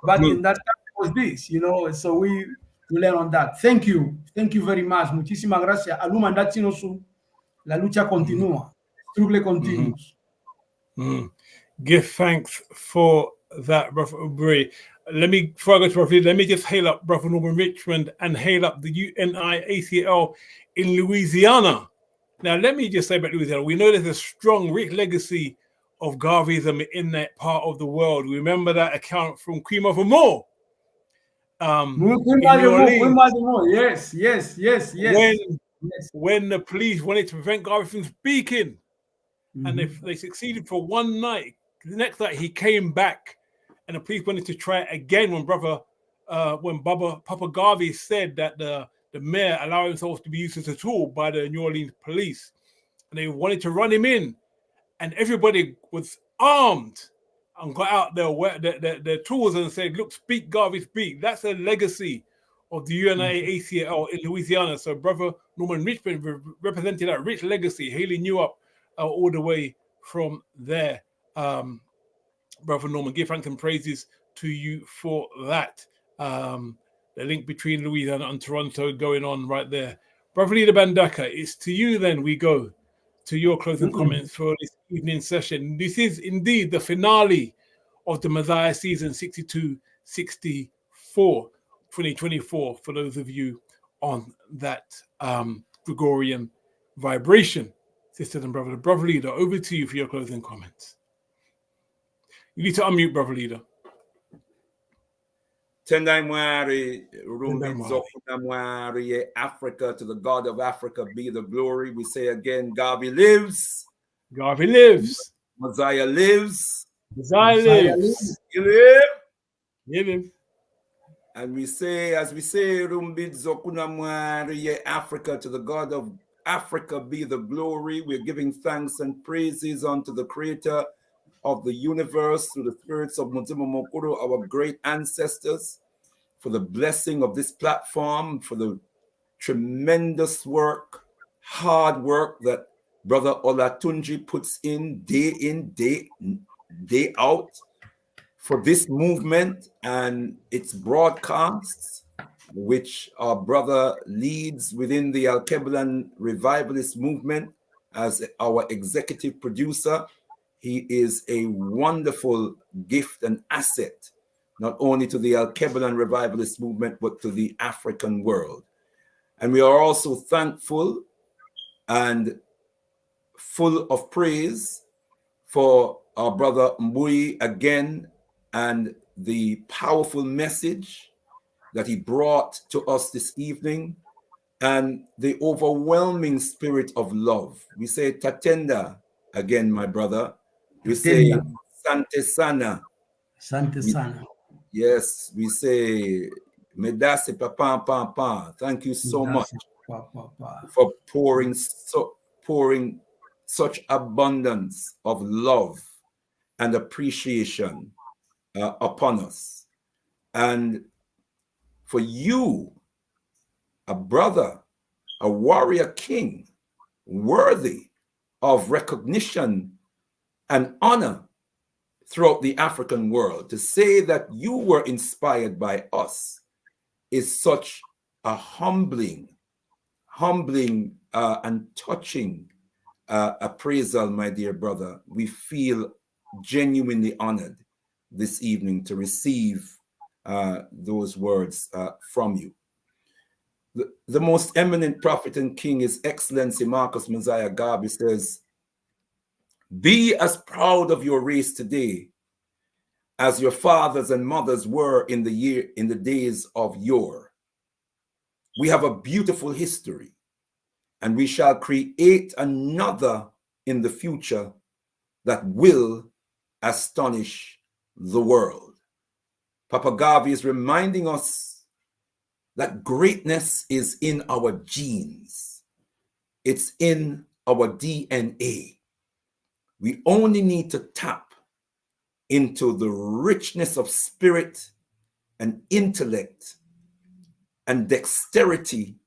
But in that time was this, So we learn on that. Thank you very much. Muchísimas gracias. Aluma Ndachinosu, la lucha continúa. Struggle continues. Give thanks for that, Brother Abuy. Before I go to Brother, let me just hail up Brother Norman Richmond and hail up the UNIA'S in Louisiana. Now, let me just say about Louisiana, we know there's a strong, rich legacy of Garveyism in that part of the world. Remember that account from Queen Mother Moore. Yes. When the police wanted to prevent Garvey from speaking, and they succeeded for one night. The next night he came back, and the police wanted to try it again when Papa Garvey said that the mayor allowed himself to be used as a tool by the New Orleans police, and they wanted to run him in, and everybody was armed and got out their tools and said, "Look, speak, Garvey, speak." That's a legacy of the UNIA'S in Louisiana. So Brother Norman Richmond represented that rich legacy, hailing you up all the way from there. Brother Norman, give thanks and praises to you for that. The link between Louisiana and Toronto going on right there. Brother Leader Mbandaka, it's to you then we go to your closing comments for this evening session. This is indeed the finale of the Medai season 62-64, 2024, for those of you on that Gregorian vibration. Sisters and brothers, Brother Leader, over to you for your closing comments. You need to unmute, Brother Leader. Africa, to the God of Africa be the glory. We say again, Garvey lives. Garvey lives. Messiah lives. Messiah lives. You live. You live. And we say, as we say, Rumbid Zokunamwari, Africa, to the God of Africa be the glory. We're giving thanks and praises unto the creator of the universe, through the spirits of Mutima Mokoro, our great ancestors, for the blessing of this platform, for the tremendous work, hard work that Brother Olatunji puts in, day out, for this movement and its broadcasts, which our brother leads within the Alkebu-Lan revivalist movement as our executive producer. He is a wonderful gift and asset, not only to the Alkebu-Lan revivalist movement, but to the African world. And we are also thankful and full of praise for our brother Abuy again and the powerful message that he brought to us this evening and the overwhelming spirit of love. We say Tatenda again, my brother. We say Sante Sana. Sante Sana. Yes, we say Medai Papa Papa. Thank you so much for pouring such abundance of love and appreciation upon us. And for you, a brother, a warrior king, worthy of recognition and honor throughout the African world, to say that you were inspired by us is such a humbling and touching appraisal, my dear brother. We feel genuinely honored this evening to receive those words from you. The most eminent prophet and king, His Excellency Marcus Mosiah Garvey, says, "Be as proud of your race today as your fathers and mothers were in the days of yore. We have a beautiful history, and we shall create another in the future that will astonish the world." Papa Garvey is reminding us that greatness is in our genes. It's in our DNA. We only need to tap into the richness of spirit and intellect and dexterity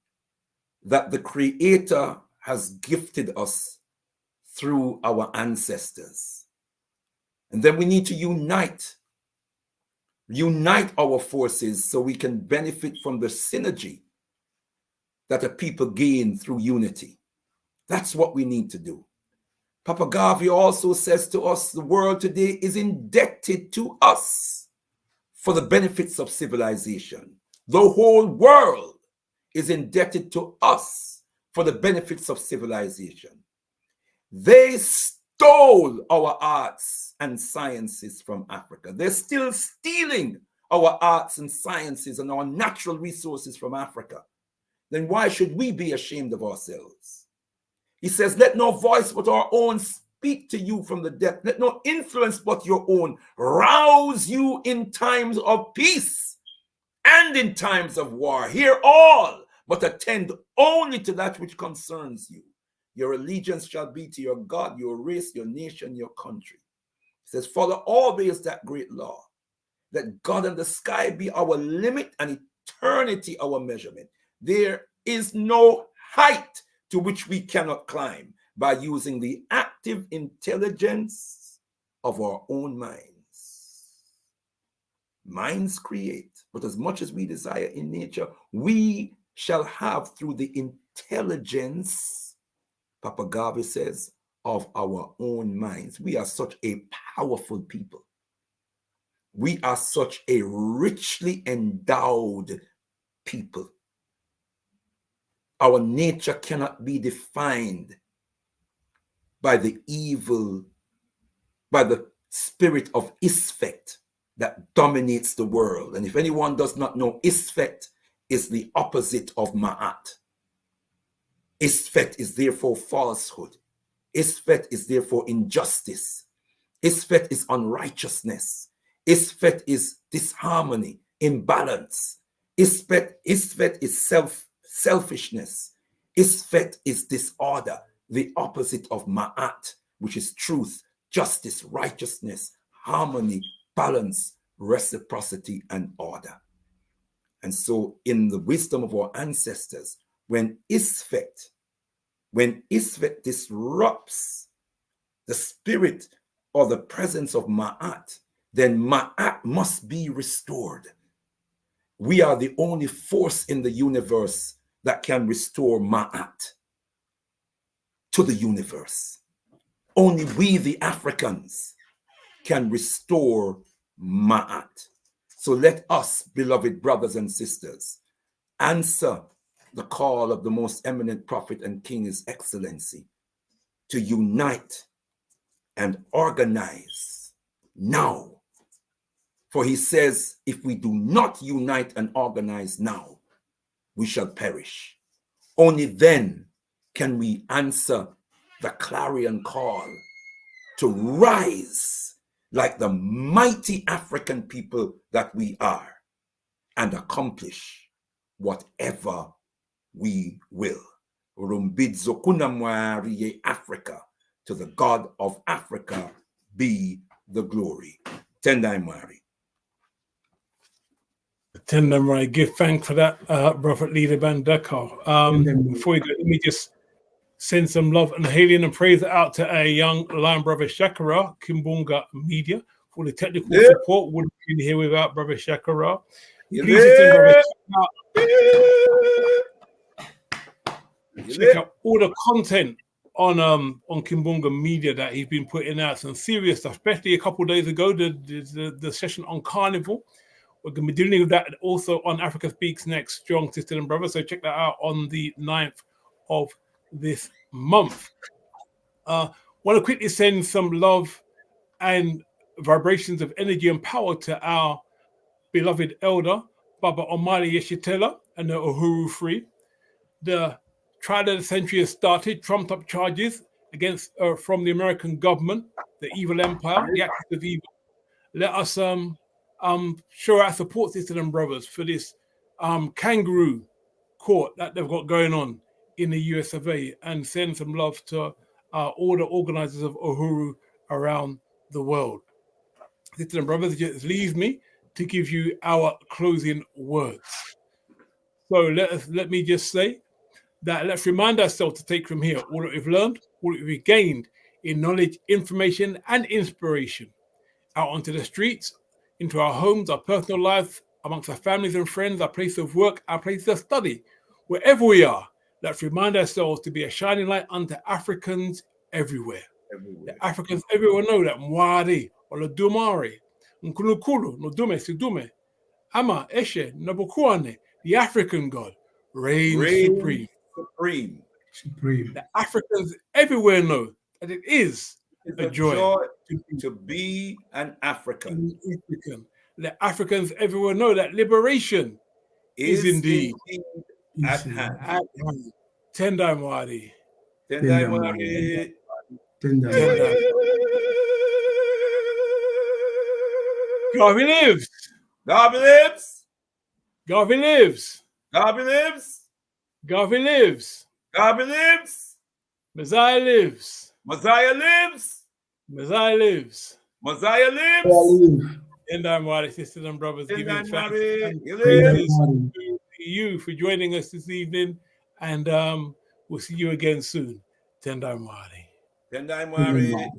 that the Creator has gifted us through our ancestors. And then we need to unite our forces so we can benefit from the synergy that a people gain through unity. That's what we need to do. Papa Garvey also says to us, the world today is indebted to us for the benefits of civilization. The whole world is indebted to us for the benefits of civilization. They stole our arts and sciences from Africa. They're still stealing our arts and sciences and our natural resources from Africa. Then why should we be ashamed of ourselves? He says, "Let no voice but our own speak to you from the depth. Let no influence but your own rouse you in times of peace and in times of war. Hear all, but attend only to that which concerns you. Your allegiance shall be to your God, your race, your nation, your country." He says, "Follow always that great law. Let God and the sky be our limit and eternity our measurement. There is no height to which we cannot climb by using the active intelligence of our own minds." Minds create, but as much as we desire in nature, we shall have through the intelligence, Papa Garvey says, of our own minds. We are such a powerful people. We are such a richly endowed people. Our nature cannot be defined by the evil, by the spirit of Isfet that dominates the world. And if anyone does not know, Isfet is the opposite of Ma'at. Isfet is therefore falsehood. Isfet is therefore injustice. Isfet is unrighteousness. Isfet is disharmony, imbalance. Isfet is selfishness. Isfet is disorder, the opposite of Ma'at, which is truth, justice, righteousness, harmony, balance, reciprocity, and order. And so in the wisdom of our ancestors, when Isfet disrupts the spirit or the presence of Ma'at, then Ma'at must be restored. We are the only force in the universe that can restore Ma'at to the universe. Only we, the Africans, can restore Ma'at. So let us, beloved brothers and sisters, answer the call of the most eminent prophet and king, His Excellency, to unite and organize now. For he says, if we do not unite and organize now, we shall perish. Only then can we answer the clarion call to rise like the mighty African people that we are and accomplish whatever we will. Rumbidzo kunamwari Africa, to the God of Africa be the glory. Tendai Mari. Tendai, give thanks for that, Prophet Leader Bandeka. Before we go, let me just send some love and hailing and praise out to our young line brother Shakara, Kimbunga Media, for the technical support. Wouldn't be here without brother Shakara. Check out all the content on Kimbunga Media that he's been putting out. Some serious stuff, especially a couple of days ago, the session on Carnival. We're going to be dealing with that also on Africa Speaks Next, Strong Sister and Brother. So check that out on the 9th of this month. Want to quickly send some love and vibrations of energy and power to our beloved elder, Baba Omali Yeshitela and the Uhuru Free. The trial of the century has started, trumped up charges against from the American government, the evil empire, the axis of evil. Let us show our support, sisters and brothers, for this kangaroo court that they've got going on in the US of A, and send some love to all the organizers of Uhuru around the world. Sisters and brothers, it just leaves me to give you our closing words. So let me just say that let's remind ourselves to take from here all that we've learned, all that we've gained in knowledge, information, and inspiration, out onto the streets, into our homes, our personal lives, amongst our families and friends, our place of work, our place of study, wherever we are. Let's remind ourselves to be a shining light unto Africans everywhere. The Africans everywhere know that Mwari, Olodumare, Nkulukulu, Nodume, Sidume, Ama, Eshe, Nabukuane, the African God, reigns supreme. The Africans everywhere know that it is a joy to be an African. The Africans everywhere know that liberation is indeed at hand. Tendai Mwari. Tendai Mwari. Garvey lives. Garvey lives. Garvey lives. Garvey lives. Garvey lives. Garvey lives. Messiah lives. Messiah lives. Messiah lives. Messiah lives. Tendai Mwari, sisters and brothers, giving thanks to you for joining us this evening, and we'll see you again soon. Tendai Mwari. Tendai Mwari.